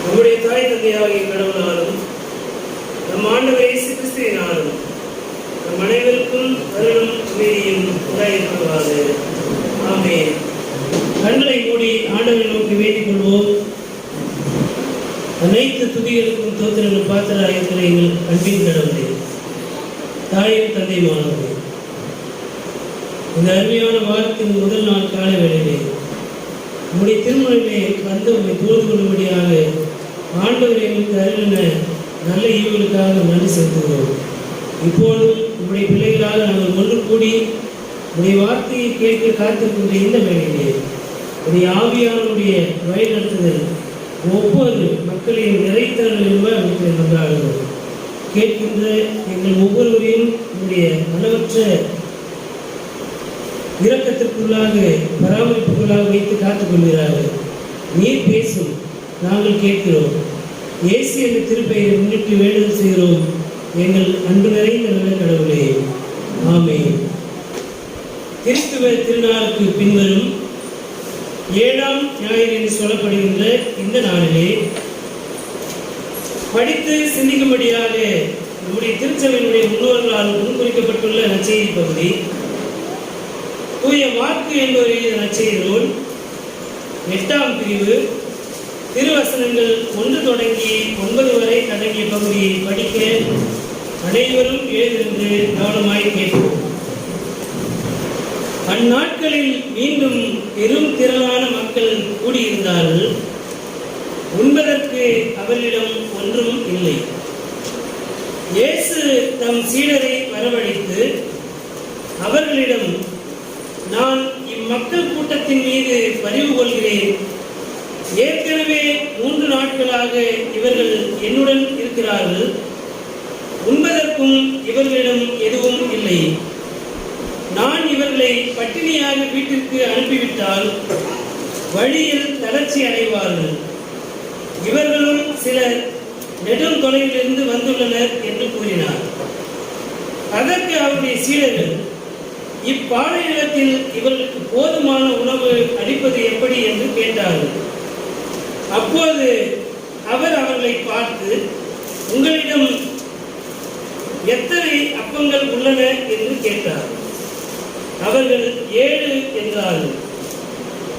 நம்முடைய தாய் தந்தையாகிய கடவுளாலும் நம் ஆண்டவர் இயேசு கிறிஸ்துவினாலும் நம் அனைவருக்கும் அருளும் அமைதியும் உண்டாயிருப்பதாக. ஆமென். கண்களை மூடி ஆண்டவரை நோக்கி வேண்டிக் கொள்வோம். அனைத்து துதிகளுக்கும் தோத்திரங்கள் பாத்திராக இருக்கிற எங்கள் அன்பின் கடவுளே, தாயும் தந்தையுமானவர்களே, இந்த அருமையான வாரத்தின் முதல் நாள் காலை வேளையிலே உங்களுடைய திருமணமே வந்து உங்களை தோழ்ந்து கொள்ளும்படியாக ஆண்டவர் எங்களுக்கு அருளின நல்ல ஈவுகளுக்காக நன்றி செலுத்துகிறோம். இப்போதும் உங்களுடைய பிள்ளைகளாக நாங்கள் ஒன்று கூடி உடைய வார்த்தையை கேட்க காத்திருக்கின்ற இந்த வேளையிலே உடைய ஆவியானுடைய வழி நடத்துதல் ஒவ்வொரு மக்களையும் நிறைத்தவர்கள் என்பதை அவற்றை நன்றாகிறோம். கேட்கின்ற எங்கள் ஒவ்வொருவரையும் உங்களுடைய அளவற்ற இரக்கத்திற்குள்ளாக பராமரிப்புக்குள்ளாக வைத்து காத்துக் கொள்கிறார்கள். நீர் பேசும், நாங்கள் கேட்கிறோம். இயேசு என்ற திருப்பெயரை முன்னிட்டு வேண்டுதல் செய்கிறோம் எங்கள் அன்பு நிறைந்த நல்ல கடவுளே. ஆமென். கிறிஸ்துவ திருநாளுக்கு பின்வரும் 7ஆம் ஞாயிறு என்று சொல்லப்படுகின்ற இந்த நாளிலே படித்து சிந்திக்கும்படியாக நம்முடைய திருச்சபையினுடைய முன்னோர்களால் முன்குறிக்கப்பட்டுள்ள நற்செய்தி பகுதி தூய மார்க்கு என்பவருடைய நற்செய்தி நூல் 8ஆம் பிரிவு திருவசனங்கள் 1 தொடங்கி 9 வரை அடங்கிய பகுதியை படிக்க அனைவரும் எழுந்திருந்து கவனமாய் கேட்போம். அந்நாட்களில் மீண்டும் பெரும் திரளான மக்கள் கூடியிருந்தார்கள். உண்பதற்கு அவர்களிடம் ஒன்றும் இல்லை. இயேசு தம் சீடரை வரவழைத்து அவர்களிடம், நான் இம்மக்கள் கூட்டத்தின் மீது பரிவு கொள்கிறேன். ஏற்கனவே 3 நாட்களாக இவர்கள் என்னுடன் இருக்கிறார்கள். உண்பதற்கும் இவர்களிடம் எதுவும் இல்லை. நான் இவர்களை பட்டினியாக வீட்டிற்கு அனுப்பிவிட்டால் வழியில் தளர்ச்சி அடைவார்கள். இவர்களும் சிலர் நெடும் தொலைவிலிருந்து வந்துள்ளனர் என்று கூறினார். அதற்கு அவருடைய சீடர்கள், இப்பாலைநிலத்தில் இவர்களுக்கு போதுமான உணவு அளிப்பது எப்படி என்று கேட்டார்கள். அப்போது அவர் அவர்களை பார்த்து, உங்களிடம் எத்தனை அப்பங்கள் உள்ளன என்று கேட்டார். அவர்கள் 7 என்றார்கள்.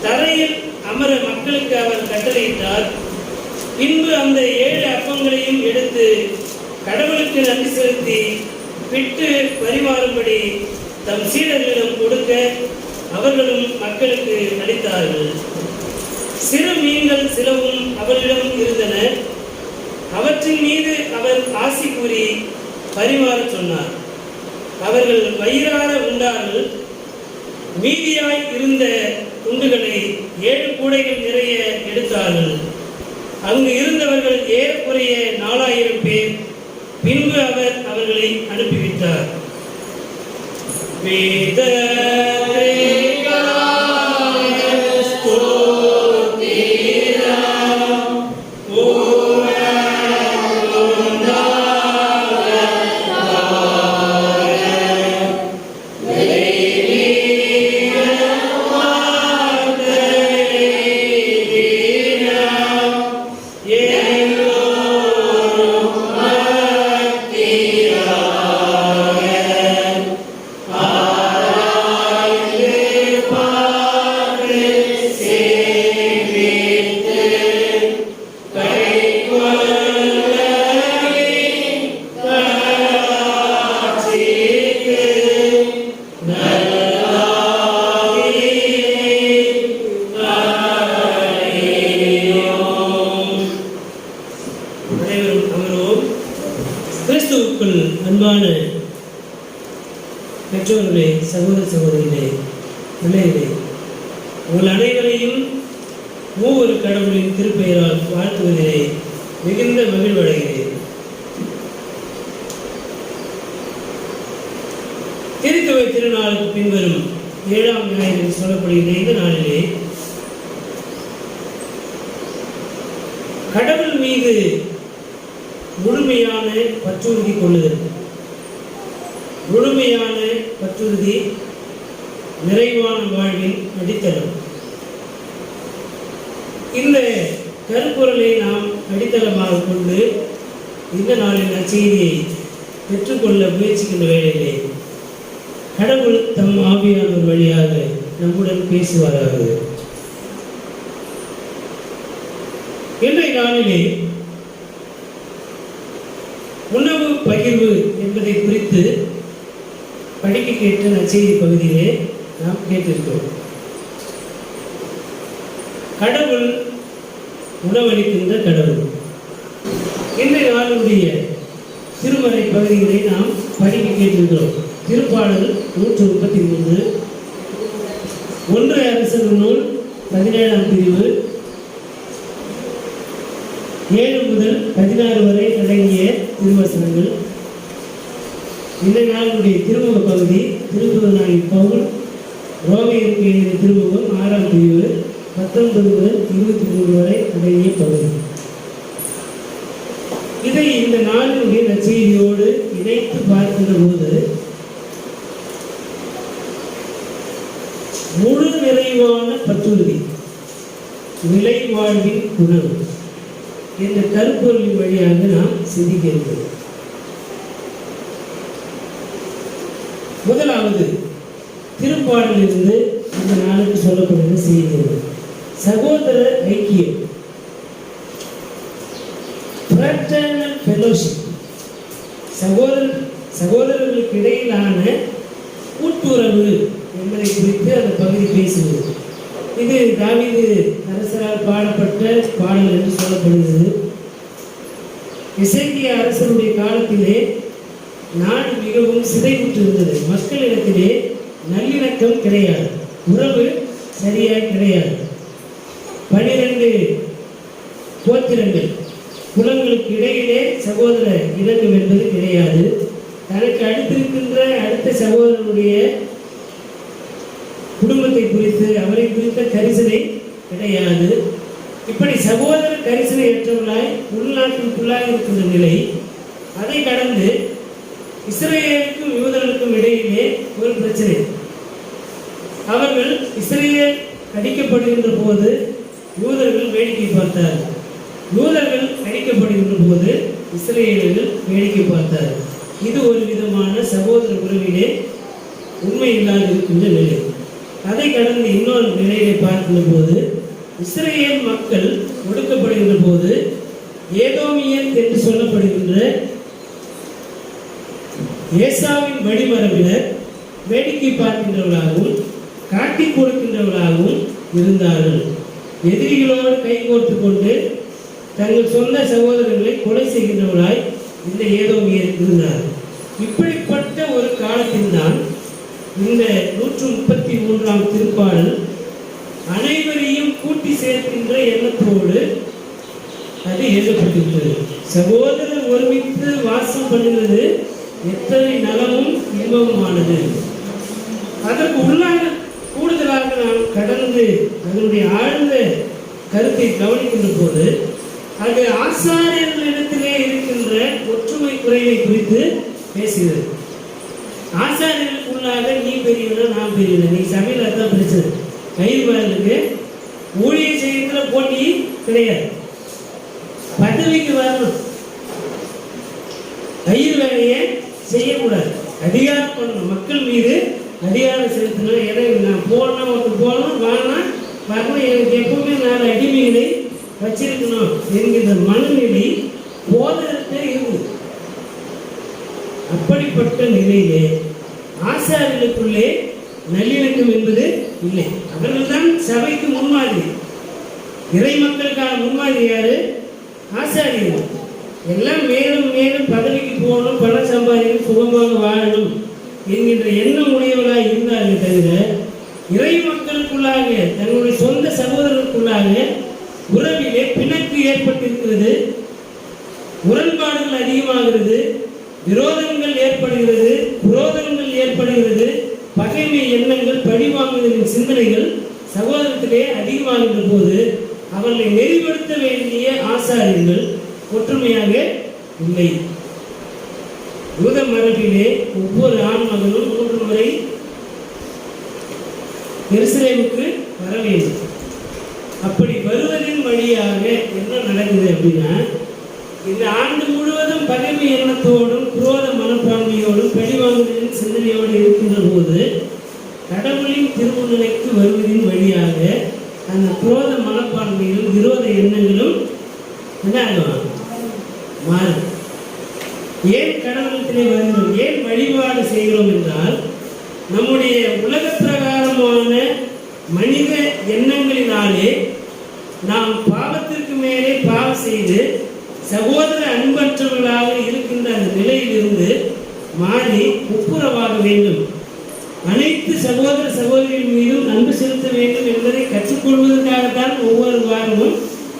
தரையில் அமர மக்களுக்கு அவர் கட்டளையிட்டார். பின்பு அந்த 7 அப்பங்களையும் எடுத்து கடவுளுக்கு நன்றி செலுத்தி பிட்டு பரிமாறும்படி தம் சீடர்களிடம் கொடுக்க அவர்களும் மக்களுக்கு அளித்தார்கள். சிறு மீன்கள் சிலவும் அவர்களிடம் இருந்தன. அவற்றின் மீது அவர் ஆசி கூறி பரிமாற சொன்னார். அவர்கள் வயிறார உண்டார்கள். மீதியாய் இருந்த துண்டுகளை 7 கூடைகள் நிறைய எடுத்தார்கள். அங்கு இருந்தவர்கள் ஏறக்குறைய 4000 பேர். பின்பு அவர் அவர்களை அனுப்பிவிட்டார். கிறிஸ்துவுக்குள் அன்பான பெற்றோர்களே, சகோதர சகோதரிகளே, பிள்ளைகளே, உங்கள் அனைவரையும் மூவொரு கடவுளின் திருப்பெயரால் வாழ்த்துவதிலே மிகுந்த மகிழ்வடைகிறேன். திருத்துவை திருநாளுக்கு பின்வரும் 7ஆம் ஞாயிறு சொல்லப்படுகின்ற இந்த நாளிலே கடவுள் மீது முழுமையான பற்றுறுதி கொள்ளுதல், முழுமையான பற்றுறுதி நிறைவான வாழ்வின் அடித்தளம். இந்த கருப்பொருளை நாம் அடித்தளமாக கொண்டு இந்த நாளின் நற்செய்தியை பெற்றுக்கொள்ள முயற்சிக்கின்ற வேளையிலே கடவுள் தம் ஆவியானவர் வழியாக நம்முடன் பேசுவாராக. இன்றைய நாளிலே உணவு பகிர்வு என்பதை குறித்து படிக்க கேட்ட நற்செய்தி பகுதியிலே நாம் கேட்டிருக்கிறோம். கடவுள் உணவளிக்கின்ற கடவுள். இன்றைய நாளுடைய திருமறை பகுதிகளை நாம் படிக்க கேட்டிருக்கிறோம். திருப்பாடல் 133, 1 அரசர் நூல் 17ஆம் பிரிவு 7 முதல் 16 வரை அடங்கிய திருவசனங்கள். இந்த நாளுடைய திருமுக பகுதி திருத்துவநாயகி பவுல் ரோமையருக்கு எழுதிய திருமுகம் 6ஆம் பிரிவு 19 முதல் 23 வரை அடங்கிய பகுதி. இதை இந்த நாளினுடைய நற்செய்தியோடு இணைத்து பார்க்கின்ற போது முழு நிறைவான பற்றுறுதி, நிலை வாழ்வின் உணவு என்ற கருப்பொருளின் வழியாக நாம் சிந்திக்கிறோம். முதலாவது திருப்பாடலிலிருந்து இந்த நாளுக்கு சொல்லப்படுகிற செய்தி சகோதர ஐக்கியம், fraternal fellowship, சகோதரர்களுக்கு இடையிலான கூட்டுறவு என்பதை குறித்து அந்த பகுதி பேசுகிறது. இது தாவீது அரசரால் பாடப்பட்ட பாடல் என்று சொல்லப்படுகிறது. எசேக்கியா அரசருடைய காலத்திலே நாடு மிகவும் சிதைவுற்று இருந்தது. மக்களிடத்திலே நல்லிணக்கம் கிடையாது, உறவு சரியாக கிடையாது. 12 கோத்திரங்கள் குலங்களுக்கு இடையிலே சகோதர இணக்கம் என்பது கிடையாது. தனக்கு அடுத்திருக்கின்ற அடுத்த சகோதரனுடைய குடும்பத்தை குறித்து அவரை குறித்த கரிசனை கிடையாது. இப்படி சகோதர கரிசனையற்றவர்களாய் உள்நாட்டிற்குள்ளாக இருக்கின்ற நிலை. அதை கடந்து இஸ்ரேலுக்கும் யூதர்களுக்கும் இடையிலே ஒரு பிரச்சனை. அவர்கள் இஸ்ரேல் அடிக்கப்படுகின்ற போது யூதர்கள் வேடிக்கை பார்த்தார்கள், யூதர்கள் அடிக்கப்படுகின்ற போது இஸ்ரேலர்கள் வேடிக்கை பார்த்தார்கள். இது ஒரு விதமான சகோதர உறவிலே உண்மை இல்லாது இருக்கின்ற நிலை. அதை கடந்து இன்னொரு நிலையை பார்க்கின்ற போது இஸ்ரேல் மக்கள் ஒடுக்கப்படுகின்ற போது ஏதோமியன் என்று சொல்லப்படுகின்ற ஏசாவின் வழிமரபினர் வேடிக்கை பார்க்கின்றவர்களாகவும் காட்டிக் கொடுக்கின்றவர்களாகவும் இருந்தார்கள். எதிரிகளோடு கைகோர்த்து கொண்டு தங்கள் சொந்த சகோதரர்களை கொலை செய்கின்றவர்களாய் இந்த ஏதோமியர் இருந்தார். இப்படிப்பட்ட ஒரு காலத்தில்தான் இந்த 133ஆம் திருப்பாடல் அனைவரையும் கூட்டி சேர்க்கின்ற எண்ணத்தோடு அது எழுதப்பட்டிருக்கிறது. சகோதரர் ஒருமித்து வாசம் பண்ணுகிறது எத்தனை நலமும் இன்பமானது. அதற்கு உள்ளாக கூடுதலாக நாம் கடந்து அதனுடைய ஆழ்ந்த கருத்தை கவனிக்கின்ற போது அது ஆசாரியர்களிடத்திலே இருக்கின்ற ஒற்றுமை குறைவை குறித்து பேசுகிறது. ஆசாரியர்களுக்குள்ளாக நீ பெரியவனா நான் பெரியவனா, நீ சபையில் அதுதான் பிரச்சனை. கயிறுவார்களுக்கு ஊழிய செய்யறதுல போட்டி கிடையாது, பதவிக்கு வரணும், கயிறு வேலையை செய்யக்கூடாது, அதிகாரம் பண்ணணும், மக்கள் மீது அதிகாரம் செலுத்தணும். எனக்கு நான் போகணும், ஒருத்தர் போகணும், வாங்கினா வரணும், எனக்கு எப்பவுமே 4 அடிமைகளை வச்சிருக்கணும் என்கிற மனநிலை போதத்தை இருக்குது. அப்படிப்பட்ட நிலையிலே ஆசாரியர்களுக்குள்ளே நல்லிணக்கம் என்பது இல்லை. அவர்கள் தான் சபைக்கு முன்மாதிரி, இறை மக்களுக்கான முன்மாதிரி யாரு? ஆசாரியர்கள். எல்லாம் மேலும் மேலும் பதவிக்கு போகணும், பணம் சம்பாதிக்கணும், சுகமாக வாழணும் என்கின்ற எண்ணம் உடையவர்களாக இருந்தார்கள் தவிர இறை மக்களுக்குள்ளாக தங்களுடைய சொந்த சகோதரர்களுக்குள்ளாக உறவிலே பிணக்கு ஏற்பட்டிருக்கிறது, முரண்பாடுகள் அதிகமாகிறது, விரோதங்கள் ஏற்படுகிறது, குரோதங்கள் ஏற்படுகிறது, பகைமை எண்ணங்கள், பழிவாங்குதலின் சிந்தனைகள் சகோதரத்திலே அதிகமாகின்ற போது அவர்களை நெறிப்படுத்த வேண்டிய ஆசாரியர்கள் ஒற்றுமையாக இல்லை. யூத மரபிலே ஒவ்வொரு ஆண் மகனும் 3 முறை எருசலேமுக்கு வர வேண்டும். அப்படி வருவதின் வழியாக என்ன நடக்குது அப்படின்னா, இந்த ஆண்டு முழுவதும் பகைமை எண்ணத்தோடும் குரோத மனப்பான்மையோடும் பழிவாங்குதலின் சிந்தனையோடு இருக்கின்ற போது கடவுளின் திருமுன்னிலைக்கு வருவதின் வழியாக அந்த குரோத மனப்பான்மையிலும் விரோத எண்ணங்களும் என்ன ஆகும்? மாறும். ஏன் கடவுளத்திலே வருகிறோம், ஏன் வழிபாடு செய்கிறோம் என்றால், நம்முடைய உலக பிரகாரமான மனித எண்ணங்களினாலே நாம் பாவத்திற்கு மேலே பாவம் செய்து சகோதர அன்பற்றவர்களாக இருக்கின்ற அந்த நிலையிலிருந்து மாறி ஒப்புரவாக வேண்டும், அனைத்து சகோதர சகோதரிகள் மீதும் அன்பு செலுத்த வேண்டும் என்பதை கற்றுக்கொள்வதற்காகத்தான் ஒவ்வொரு வாரமும்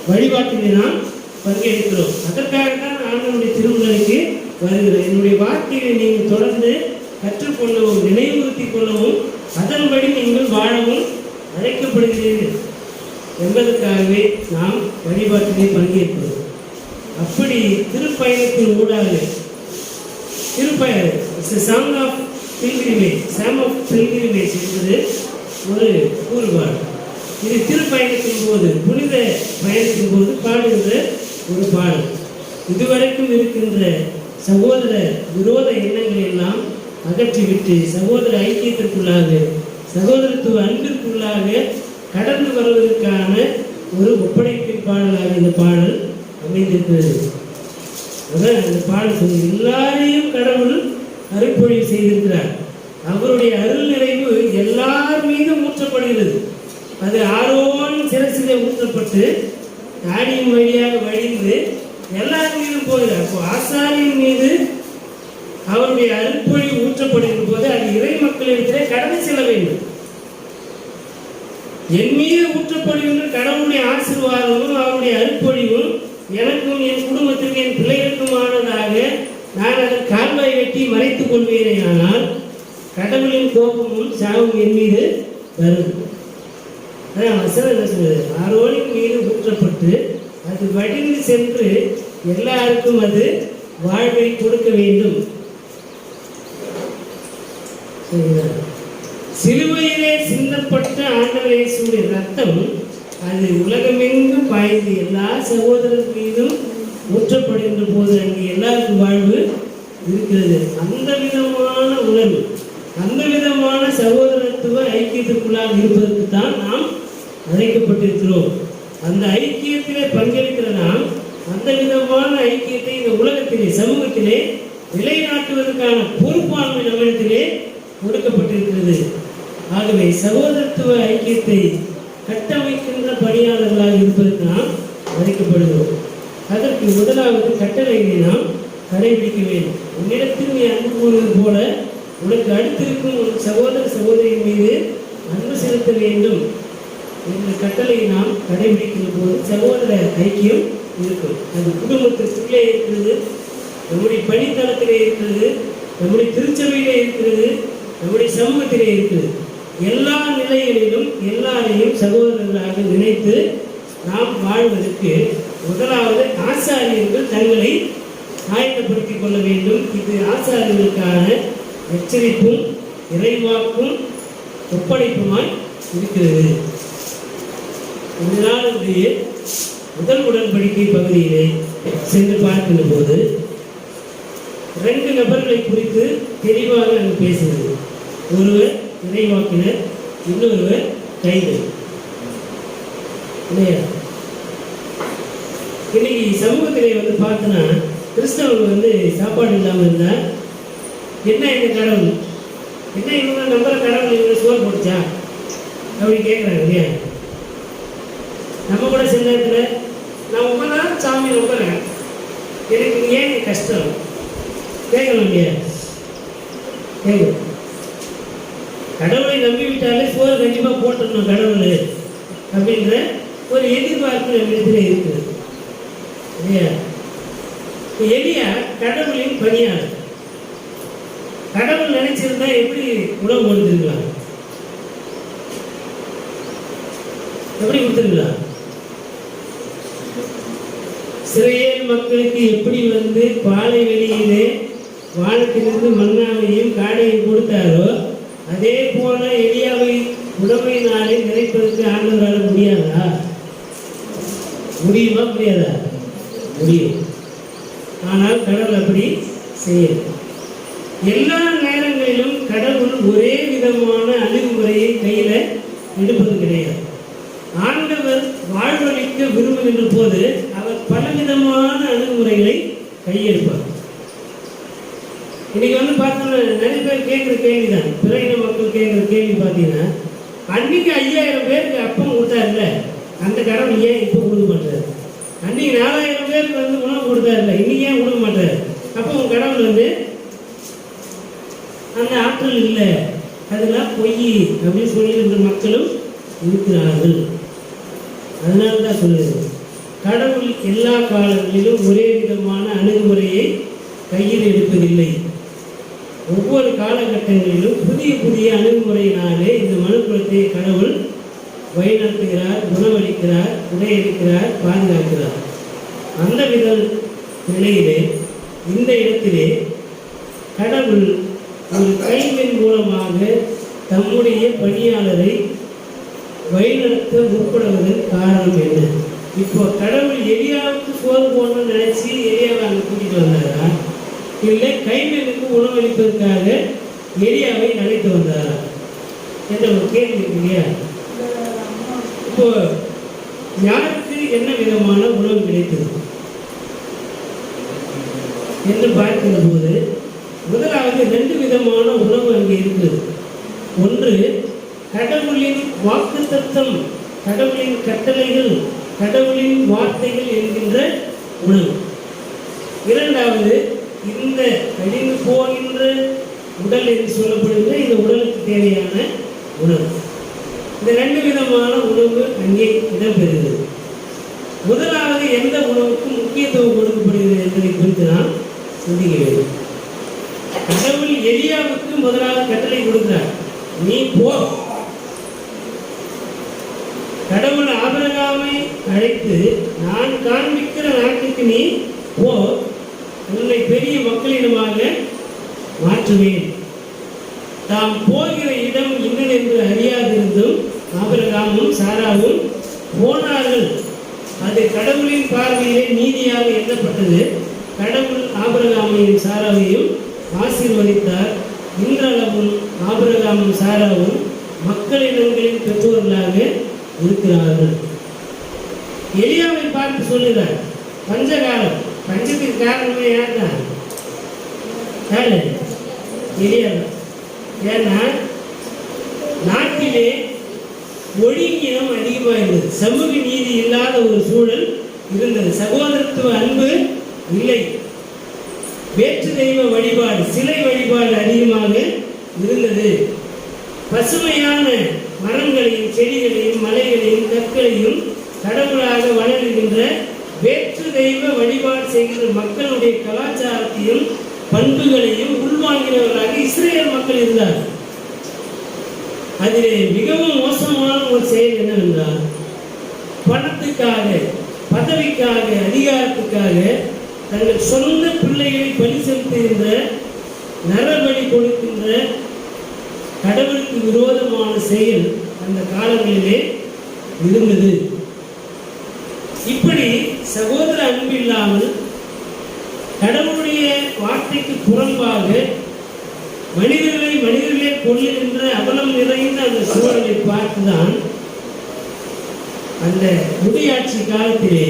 வழிபாட்டிலே நாம் பங்கேற்கிறோம். அதற்காகத்தான் ஆண்டவருடைய திருமுன்னிலைக்கு வருகிறோம். என்னுடைய வார்த்தையை நீங்கள் தொடர்ந்து கற்றுக்கொள்ளவும் நினைவுறுத்திக் கொள்ளவும் அதன்படி நீங்கள் வாழவும் அழைக்கப்படுகிறீர்கள் என்பதற்காகவே நாம் வழிபாட்டிலே பங்கேற்கிறோம். அப்படி திருப்பயணத்தின் ஊடாக சாங் ஆஃப் பில்கிரிமேஜ் என்பது ஒரு கூறுபாடு. இது திருப்பயணத்தின் போது, புனித பயணத்தின் போது பாடுகின்ற ஒரு பாடல். இதுவரைக்கும் இருக்கின்ற சகோதர விரோத எண்ணங்களை எல்லாம் அகற்றிவிட்டு சகோதர ஐக்கியத்திற்குள்ளாக, சகோதரத்துவ அன்பிற்குள்ளாக கடந்து வருவதற்கான ஒரு ஒப்படைப்பின் பாடலாக இந்த பாடல் அமைந்திருக்கிறது. அதான் அந்த பாடல் சொல்லி, எல்லாரையும் கடவுள் அருள்பொழிவு செய்திருக்கிறார். அவருடைய அருள் நிறைவு எல்லார் மீதும் ஊற்றப்படுகிறது. அது ஆரோனின் சிரசிலே ஊற்றப்பட்டு தாடியின் வழியாக வழிந்து எல்லார் மீதும் போகிறார். அப்போ ஆசாரியின் மீது அவருடைய அருள்பொழிவு ஊற்றப்படுகிற போது அது இறை மக்களிடத்திலே கடந்து செல்ல வேண்டும். என் மீது ஊற்றப்படுகின்ற கடவுளுடைய ஆசீர்வாதமும் அவருடைய அருள்பொழிவும் எனக்கும் என் குடும்பத்திற்கு என் பிள்ளைகளுக்குமானதாக நான் அதன் கால்வாய் வெட்டி மறைத்துக் கொள்வேனே, ஆனால் கடவுளின் கோபமும் சாவும் என் மீது வரும். அதான் வசனம் என்ன சொல்றது? ஆரோனின் மீது ஊற்றப்பட்டு அது வடிந்து சென்று எல்லாருக்கும் அது வாழ்வை கொடுக்க வேண்டும். சிலுவையிலே சிந்தப்பட்ட ஆண்டவர் இயேசுவின் ரத்தம் அது உலகமெங்கும் பாய்ந்து எல்லா சகோதரர் மீதும் ஊற்றப்படுகின்ற போது அங்கே எல்லாருக்கும் வாழ்வு இருக்கிறது. அந்த விதமான உணர்வு, அந்த விதமான சகோதரத்துவ ஐக்கியத்திற்குள்ளாக இருப்பதற்கு தான் நாம் அழைக்கப்பட்டிருக்கிறோம். அந்த ஐக்கியத்திலே பங்கேற்கிற நாம் அந்த விதமான ஐக்கியத்தை இந்த உலகத்திலே சமூகத்திலே நிலைநாட்டுவதற்கான பொறுப்பாண்மை நம்மிடத்திலே கொடுக்கப்பட்டிருக்கிறது. ஆகவே சகோதரத்துவ ஐக்கியத்தை கட்டமைக்கின்ற பணியாளர்களாக இருப்பதற்கு நாம் அழைக்கப்படுகிறோம். அதற்கு முதலாவது கட்டளையை நாம் கடைபிடிக்க வேண்டும். உன்னிடத்தில் நீ அன்பு கூறுவது போல உனக்கு அடுத்திருக்கும் ஒரு சகோதர சகோதரியின் மீது அன்பு செலுத்த வேண்டும் என்ற கட்டளையை நாம் கடைபிடிக்கின்ற போது சகோதர ஐக்கியம் இருக்கும். அது குடும்பத்திற்குள்ளே இருக்கிறது, நம்முடைய பணித்தளத்திலே இருக்கிறது, நம்முடைய திருச்சபையிலே இருக்கிறது, நம்முடைய சமூகத்திலே இருக்கிறது. எல்லா நிலைகளிலும் எல்லாரையும் சகோதரர்களாக நினைத்து நாம் வாழ்வதற்கு முதலாவது ஆசாரியர்கள் தங்களை ஆயத்தப்படுத்திக் கொள்ள வேண்டும். இது ஆசாரியர்களுக்கான எச்சரிப்பும் இறைவாக்கும் ஒப்படைப்புமாய் இருக்கிறது. இதனாலுடைய முதல் உடன்படிக்கை பகுதியிலே சென்று பார்க்கின்ற போது 2 நபர்களை குறித்து தெளிவாக அங்கு பேசுகிறது. ஒருவர் இறைவாக்கினர், இன்னொருவர் கைதர். இல்லையா? இன்னைக்கு சமூகத்திலே பார்த்தோன்னா கிறிஸ்தவர்கள் சாப்பாடு இல்லாமல் இருந்தால் என்ன எங்கள் கடவுள், என்ன இவங்க நம்புற கடவுள் இவங்க சோறு போட்டுச்சா அப்படி கேட்குறாங்க. இல்லையா? நம்ம கூட சில நேரத்தில் நான் உங்களை சாமி நம்புறேன், எனக்கு ஏன் கஷ்டம் கேட்கணும். இல்லையா? கேட்கணும். கடவுளை நம்பிவிட்டாலே சோறு கண்டிப்பாக போட்டுடணும் கடவுள் அப்படின்ற ஒரு எதிர்பார்ப்பு நம்மிடத்தில் இருக்குது. இல்லையா? எலியா கடவுளின் பணியாளர். கடவுள் நினைச்சிருந்தா எப்படி உணவு கொடுத்துருக்கலாம்? எப்படி கொடுத்துருக்கலாம்? இஸ்ரேல் மக்களுக்கு எப்படி பாலை வெளியிலே வானத்திலிருந்து மன்னாவையும் காடையும் கொடுத்தாரோ அதே போல எலியாவை உடமையினாலே நிறைப்பதற்கு ஆண்டவரால் முடியாதா? முடியுமா? முடியாதா? முடியும். ஆனால் கடவுள் அப்படி செய்யும். எல்லா நேரங்களிலும் கடவுள் ஒரே விதமான அணுகுமுறையை கையில் எடுப்பது கிடையாது. ஆண்டவர் வாழ்வழிக்க விரும்புகின்ற போது அவர் பலவிதமான அணுகுமுறைகளை கையெடுப்பார். இன்னைக்கு பார்த்தோம்னா நிறைய பேர் கேட்குற கேள்வி தான், பிறகு மக்கள் கேட்குற கேள்வி பார்த்தீங்கன்னா, அன்னைக்கு 5000 பேருக்கு அப்பம் கொடுத்தாருல்ல, அந்த கடவுள் ஏன் இப்போ கொடுக்க மாட்டார்? அன்னைக்கு 4000 பேருக்கு உணவு கொடுத்தாருல்ல, இன்னைக்கு ஏன் கொடுக்க மாட்டார்? அப்போ உங்க கடவுள் அந்த ஆற்றல் இல்லை, அதெல்லாம் பொய் அப்படின்னு சொல்லுகின்ற மக்களும் இருக்கிறார்கள். அதனால தான் சொல்லுது, கடவுள் எல்லா காலங்களிலும் ஒரே விதமான அணுகுமுறையை கையில் எடுப்பதில்லை. ஒவ்வொரு காலகட்டங்களிலும் புதிய புதிய அணுகுமுறையினாலே இந்த மனுக்குலத்தை கடவுள் வழிநடத்துகிறார், உணவளிக்கிறார், உடையளிக்கிறார், பாதுகாக்கிறார். அந்த வித நிலையிலே இந்த இடத்திலே கடவுள் ஒரு கைவின் மூலமாக தம்முடைய பணியாளரை வழிநடத்த முற்படுவதன் காரணம் என்ன? இப்போ கடவுள் எலியாவுக்கு சோறு போடணும்னு நினைச்சு எலியாவை அங்கே கூட்டிட்டு வந்தாரா, இல்லை கைவினுக்கு உணவளிப்பதற்காக எலியாவை அழைத்து வந்தாரா என்ற ஒரு கேள்வி இருக்கு இல்லையா? இப்போ யாருக்கு என்ன விதமான உணவு கிடைத்தது என்று பார்க்கிற போது முதலாவது 2 விதமான உணவு அங்கே இருக்குது. ஒன்று கடவுளின் வாக்குத்தத்தம், கடவுளின் கட்டளைகள், கடவுளின் வார்த்தைகள் என்கின்ற உணவு. இரண்டாவது இந்த அழிந்து போகின்ற உடல் என்று சொல்லப்படுகிற இந்த உடலுக்கு தேவையான உணவு. இந்த 2 விதமான உணவு அங்கே இடம்பெறுகிறது. முதலாவது எந்த உணவுக்கு முக்கியத்துவம் கொடுக்கப்படுகிறது என்பதை குறித்து நாம் சிந்திக்க வேண்டும். கடவுள் எலியாவுக்கு முதலாவது கட்டளை கொடுக்கிறார், நீ போ. கடவுள் ஆபிரகாமை அழைத்து, நான் காண்பிக்கிற நாட்டுக்கு நீ போ, உன்னை பெரிய மக்களிடமாக மாற்றுவேன். தாம் போகிற இடம் இன்னதென்று அறியாதிருந்தும் ஆபிரகாமும் சாராவும் போனார்கள். அது கடவுளின் பார்வையிலே நீதியாக எண்ணப்பட்டது. கடவுள் ஆபிரகாமையும் சாராவையும் ஆசீர்வதித்தார். இன்றளவும் ஆபிரகாமும் சாராவும் மக்களிடங்களின் பெற்றோர்களாக இருக்கிறார்கள். எலியாவை பார்த்து சொல்லுகிறார், பஞ்சகாலம். பஞ்சத்துக்கு காரணமே யார் தான்? எலியா தான். ஏன்னா நாட்டிலே ஒழுங்கினம் அதிகமாக இருந்தது, சமூக நீதி இல்லாத ஒரு சூழல் இருந்தது, சகோதரத்துவ அன்பு இல்லை, வேற்று தெய்வ வழிபாடு, சிலை வழிபாடு அதிகமாக இருந்தது. பசுமையான மரங்களையும் செடிகளையும் மலைகளையும் கற்களையும் கடவுளாக வளர்கின்ற வேற்று தெய்வ வழிபாடு செய்கின்ற மக்களுடைய கலாச்சாரத்தையும் பண்புகளையும் உள்வாங்கினவர்களாக இஸ்ரேல் மக்கள் இருந்தார். அதிலே மிகவும் மோசமான ஒரு செயல் என்னவென்றால், பணத்துக்காக, பதவிக்காக, அதிகாரத்துக்காக தங்கள் சொந்த பிள்ளைகளை பலி செலுத்துகின்ற, நரபலி கொடுக்கின்ற கடவுளுக்கு விரோதமான செயல் அந்த காலங்களிலே இருந்தது. இப்படி சகோதர அன்பு இல்லாமல் கடவுளுடைய வார்த்தைக்கு புறம்பாக மனிதர்களே கொள்ளுகின்ற அவலம் நிறைந்த அந்த சூழலை பார்த்துதான் அந்த முடியாட்சி காலத்திலே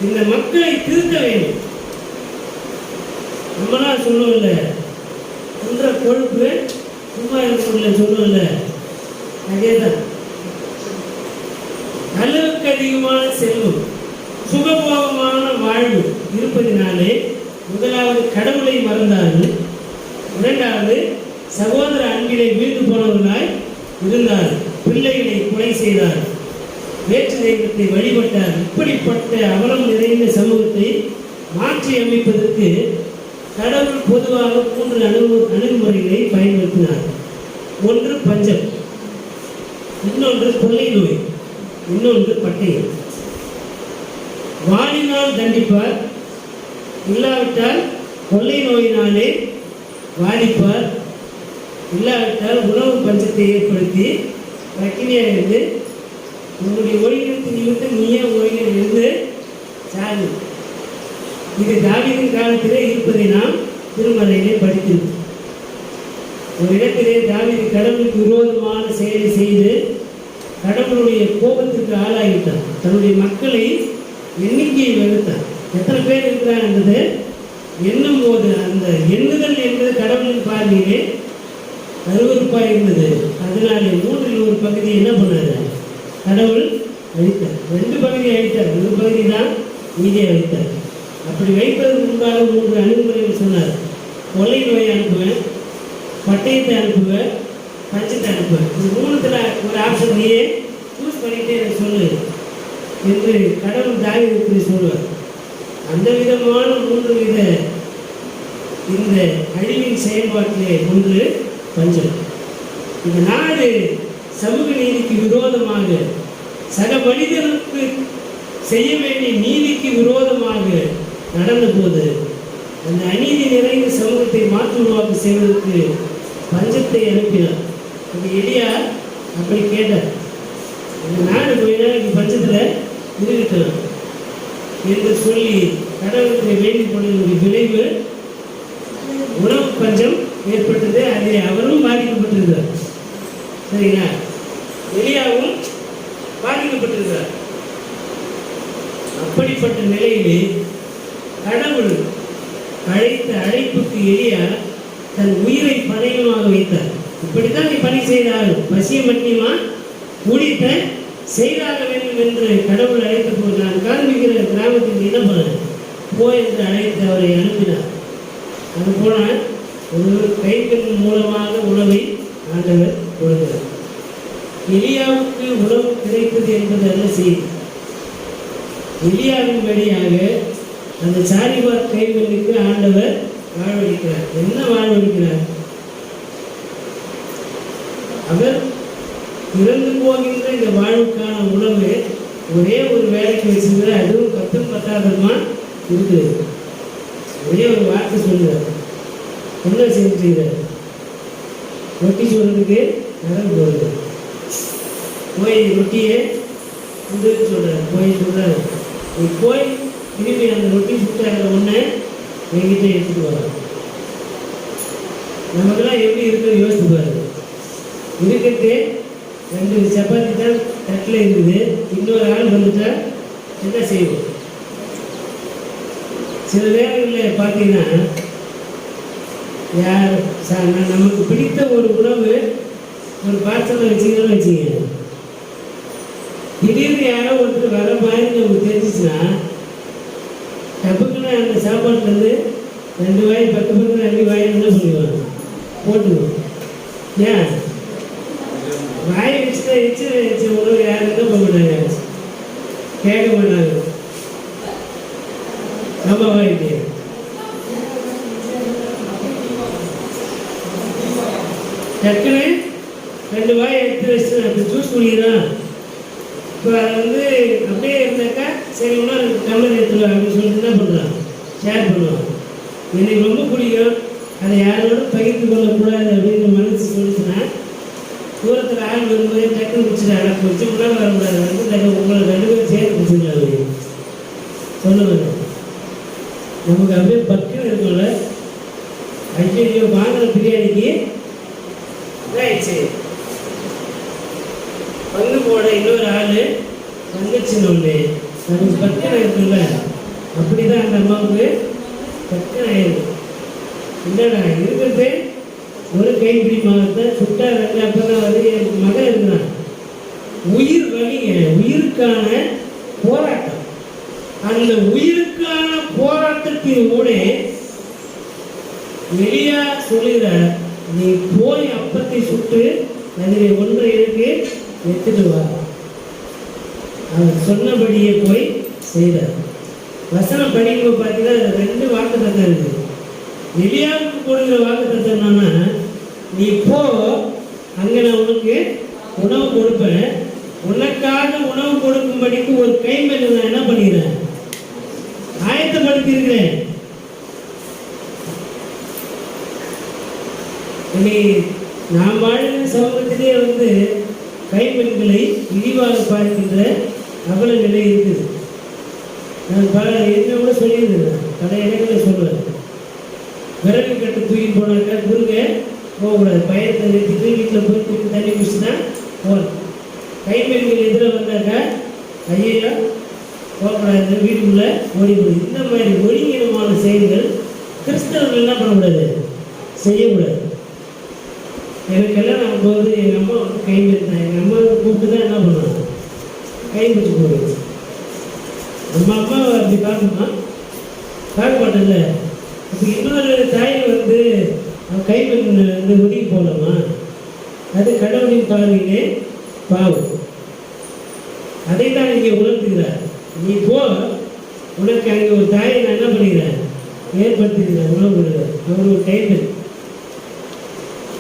இந்த மக்களை திருத்த வேண்டும். நம்மளாம் சொல்லுவோம்ல, குன்ற கொழுப்பு சும்மா இருக்க சொல்லுவோம்ல, அதேதான். அளவுக்கு அதிகமான செல்வம், சுகபோகமான வாழ்வு இருப்பதினாலே முதலாவது கடவுளை மறந்தார்கள், இரண்டாவது சகோதர அன்பிலே வீழ்ந்து போனவர்களாய் இருந்தார், பிள்ளைகளை கொலை செய்தார், வேற்று தெய்வத்தை வழிபட்டார். இப்படிப்பட்ட அவலம் நிறைந்த சமூகத்தை மாற்றி அமைப்பதற்கு கடவுள் பொதுவாக 3 அணுகுமுறைகளை பயன்படுத்தினார். ஒன்று பஞ்சம், இன்னொன்று கொள்ளை நோய், இன்னொன்று பட்டயம். வாளினால் தண்டிப்பார், இல்லாவிட்டால் கொள்ளை நோயினாலே வாடிப்பார், இல்லாவிட்டால் உணவு பஞ்சத்தை ஏற்படுத்தி பட்டினியாக இருந்து உன்னுடைய ஒழுங்கினத்தின் நிமித்தம் நீயே ஒழுங்கில் இருந்து சாகு இது தாவீதின் காலத்திலே இருப்பதை நாம் திருமறையிலே படித்திருக்கிறோம். ஒரு இடத்திலே தாவீது கடவுளுக்கு விரோதமான செயலை செய்து கடவுளுடைய கோபத்திற்கு ஆளாகிட்டான். தன்னுடைய மக்களை எண்ணிக்கையை வகுத்தான். எத்தனை பேர் இருக்கிறார் என்பது எண்ணும் போது அந்த எண்ணுதல் என்பது கடவுளின் பார்வையிலே அருவருப்பாக இருந்தது. அதனாலே 1/3 பகுதியை என்ன பண்ணாரு? கடவுள் அழித்தார். 2 பகுதியை அழித்தார். 1 பகுதி தான் மீதியை அழித்தார். அப்படி வைப்பதற்கு முன்பாக 3 அணுகுமுறைகள் சொன்னார். கொள்ளை நோயை அனுப்புவேன், பட்டயத்தை அனுப்புவேன், பஞ்சத்தை அனுப்புவேன். இந்த 3த்துல ஒரு ஆப்ஷன் நீயே சூஸ் பண்ணிட்டே எனக்கு சொல்லு என்று கடவுள் தாவீதுக்கு சொல்லுவார். அந்த விதமான 3 வித இந்த அழிவின் செயல்பாட்டிலே ஒன்று பஞ்சம். இந்த நாடு சமூக நீதிக்கு விரோதமாக, சக மனிதனுக்கு செய்ய வேண்டிய நீதிக்கு விரோதமாக நடந்த போது அந்த அநீதி நிறைந்த சமூகத்தை மாற்றுருவாக்கு செய்வதற்கு பஞ்சத்தை அனுப்பினார். அந்த எலியா அப்படி கேட்டார், இந்த நாடு கொஞ்ச நாளைக்கு பஞ்சத்தில் இருக்கட்டும் என்று சொல்லி கடவுளுக்கு வேண்டிக் கொண்டதனுடைய விளைவு உணவு பஞ்சம் ஏற்பட்டது. அதில் அவரும் பாதிக்கப்பட்டிருக்கிறார். சரிங்களா? எலியாவும் பாதிக்கப்பட்டிருக்கிறார். அப்படிப்பட்ட நிலையிலே கடவுள் அழைத்த அழைப்புக்கு எலியா தன் உயிரை பணயமாக வைத்தார். இப்படித்தான் நீ பணி செய்தாலும் பசிய மட்டியமா ஊழியத்தை செய்தாக வேண்டும் என்று கடவுள் அழைத்த போது நான் காண்பிக்கிற கிராமத்திற்கு என்ன பண்ண போய் என்று அழைத்து அவரை அனுப்பினார். அது போல ஒரு கைப்பெண் மூலமாக உணவை ஆண்டவர் கொடுக்கிறார். எலியாவுக்கு உணவு கிடைத்தது என்பது அல்ல செய்தி. எலியாவின் வழியாக அந்த சாரிபாத் கைப்பெண்ணுக்கு ஆண்டவர் வாழ்வளிக்கிறார். என்ன வாழ்வளிக்கிறார்? அவர் இறந்து போகின்ற இந்த வாழ்வுக்கான உணவு ஒரே ஒரு வேலைக்கு வச்சுக்கிற, அதுவும் 10 பத்தாதமா இருக்குது. ஒரே ஒரு வார்த்தை சொல்லுவார், என்ன செஞ்சுக்கிறார்? ரொட்டி சொல்றதுக்கு நகல் போடுது. போய் ரொட்டியை சுடுன்னு சொல்கிறார். போய் சொல்கிறார், நீ போய் திரும்பி அந்த ரொட்டி சுட்டாகிற ஒன்றை என்கிட்ட எடுத்துட்டு வர. நமக்கெல்லாம் எப்படி இருக்குன்னு யோசித்து பாருங்க. இருக்கிறது 2 சப்பாத்தி தான் தட்டில் இருக்குது. இன்னொரு ஆள் வந்துட்டா என்ன செய்வோம்? சில நேரங்களில் பார்த்தீங்கன்னா யார் நமக்கு பிடித்த ஒரு உணவு ஒரு பார்சலில் வச்சுக்கணும்னு வச்சுங்க. திடீர்னு யாரோ ஒருத்தர் வர மாதிரி நமக்கு தெரிஞ்சிச்சுன்னா டப்புக்குன்னு அந்த சாப்பாட்டுலேருந்து 2 வாய் 10 பக்கம் 2 வாய் என்ன பண்ணுவாங்க? போட்டுக்குவோம். ஏன் வாயை வச்சுட்டா எச்சு உணவு யாரும் என்ன பண்ண மாட்டாங்க? கேட்க மாட்டாங்க. நம்ம வாய்க்கு டக்குன்னு 2 வாய் எடுத்து வச்சு அப்படி ஜூஸ் குடிக்கிறான். இப்போ அதை அப்படியே இருந்தாக்கா சரி இன்னும் டம்ளர் எடுத்துருவாங்க அப்படின்னு சொல்லிட்டு என்ன பண்ணுறான்? ஷேர் பண்ணுவான். எனக்கு ரொம்ப பிடிக்கும், அதை யாரோட பகிர்ந்து கொள்ளக்கூடாது அப்படின்னு மனசு சொல்லிச்சுன்னா தூரத்தில் ஆள் வரும்போதே டக்குன்னு குடிச்சிட்டாங்க. குடிச்சு உணவு வரக்கூடாது உங்களை 2 பேரும் சேர்த்து குடிச்சிருக்காங்க. சொல்லுவாங்க நமக்கு அப்படியே பக்குன்னு இருக்கும்ல. ஐயோ வாங்கின பிரியாணிக்கு ஆயிடுச்சு பங்கு போட இன்னொரு ஆள் வந்துச்சுன்னு ஒன்று நமக்கு பக்குன்னு இருக்குல்ல. அப்படி தான் அந்த அம்மாவுக்கு பக்குன்னு ஆயிருக்கு. என்னடா இருக்கிறது ஒரு கைப்பிடி மாவத்தை சுட்டா 2 அப்போ தான் வந்து எனக்கு மகன் இருக்கிறான். உயிர் வலிங்க, உயிருக்கான போராட்டம். அந்த உயிருக்கான போராட்டத்தின் கூட எலியா சொல்லுகிறார், நீ போய் அப்பத்தை சுட்டு அதில் 1 எனக்கு எடுத்துட்டு வா. அவர் சொன்னபடியே போய் செய்தார். வசனம் படிக்கும்போது பார்த்தீங்கன்னா 2 வாக்குத்தத்தம் இருக்குது. எலியாவுக்கு கொடுக்குற வாக்குத்தத்தம் என்னன்னா, நீ போ, அங்கே நான் உனக்கு உணவு கொடுப்பேன். உனக்காக உணவு கொடுக்கும்படிக்கு ஒரு கைம்பெண் நான் என்ன பண்ணிக்கிறேன்? ஆயத்தப்படுத்தி இருக்கிறேன். இனி நாம் வாழ்கிற சமூகத்திலே கைப்பெண்களை இழிவாக பார்க்கின்ற அவல நிலை இருக்குது. நான் பல என்ன கூட சொல்லியிருந்தேன், பல இடங்களில் சொல்லுவேன். விறகு கட்டு தூக்கி போனாக்கா குறுக்க போகக்கூடாது, பயத்தை நிறுத்திட்டு வீட்டில் போய் தூக்கி தண்ணி குடிச்சு தான் போகணும். கைப்பெண்கள் எதிர வந்தாக்கா ஐயா போகக்கூடாது, வீட்டுக்குள்ளே ஓடிக்கூடாது. இந்த மாதிரி ஒழுங்கினமான செயல்கள் கிறிஸ்தவர்கள் என்ன பண்ணக்கூடாது, செய்யக்கூடாது. எனக்கு கல்யாணம் ஆகும்போது எங்கள் அம்மா வந்து கை பிடித்தாங்க. எங்கள் அம்மா கூப்பிட்டு தான் என்ன பண்ணுவாங்க, கை பிடிச்சி போடுவோம். நம்ம அம்மாவை அப்படி பார்க்கணுமா, பார்க்க மாட்டேன்ல. இப்போ இன்னொரு தாய் வந்து கை வந்து ஒதுக்கி போகலாமா, அது கடவுளின் பார்வையிலே பாவம். அதை தான் இங்கே உணர்த்துகிறார். நீ போ, உனக்கு அங்கே ஒரு தாயை நான் என்ன பண்ணிக்கிறேன், ஏற்படுத்திக்கிறேன், உணவு கொடுக்குறேன். அவர் ஒரு கைப்பெண்.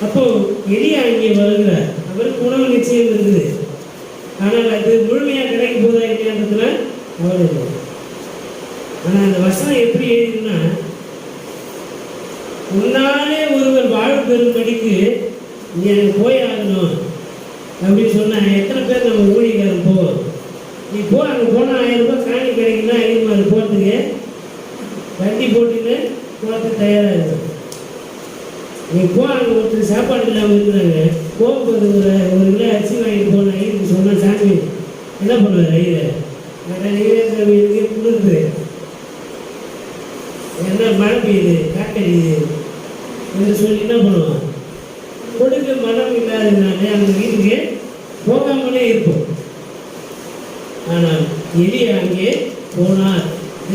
அப்போ எலியா அங்கே வருகிறார். அவருக்கு உணவு நிச்சயம் இருக்குது, ஆனால் அது முழுமையாக கிடைக்க போதா இல்லையான்றதுல அவர் இல்லை. ஆனால் அந்த வசனம் எப்படி எழுதுன்னா, உன்னாலே ஒருவர் வாழ்வு பெறும்படிக்கு நீ எனக்கு போய் ஆகணும் அப்படின்னு சொன்னால் எத்தனை பேர் நம்ம ஊழியக்காரன் போவோம். நீ போ, அங்கே போனால் 1000 ரூபாய் காணி கிடைக்குன்னா அதிகமாக போகிறதுக்கு வண்டி போட்டுன்னு போகிறதுக்கு தயாராக இருக்கும். நீ போ, அங்கே ஒருத்தர் சாப்பாடு இல்லாமல் இருக்கிறாங்க, போகும்போது ஒரு கிலோ அரிசி வாங்கிட்டு போன ஐயருக்கு சொன்னால் சாமி என்ன பண்ணுவார், ஐயரை குளிர்ந்து என்ன மழை பெய்யுது காட்டடியுது என்று சொல்லி என்ன பண்ணுவான், கொடுக்க மனம் இல்லாததுனாலே அந்த வீட்டுக்கு போகாமலே இருப்போம். ஆனால் எலியா அங்கே போனார்.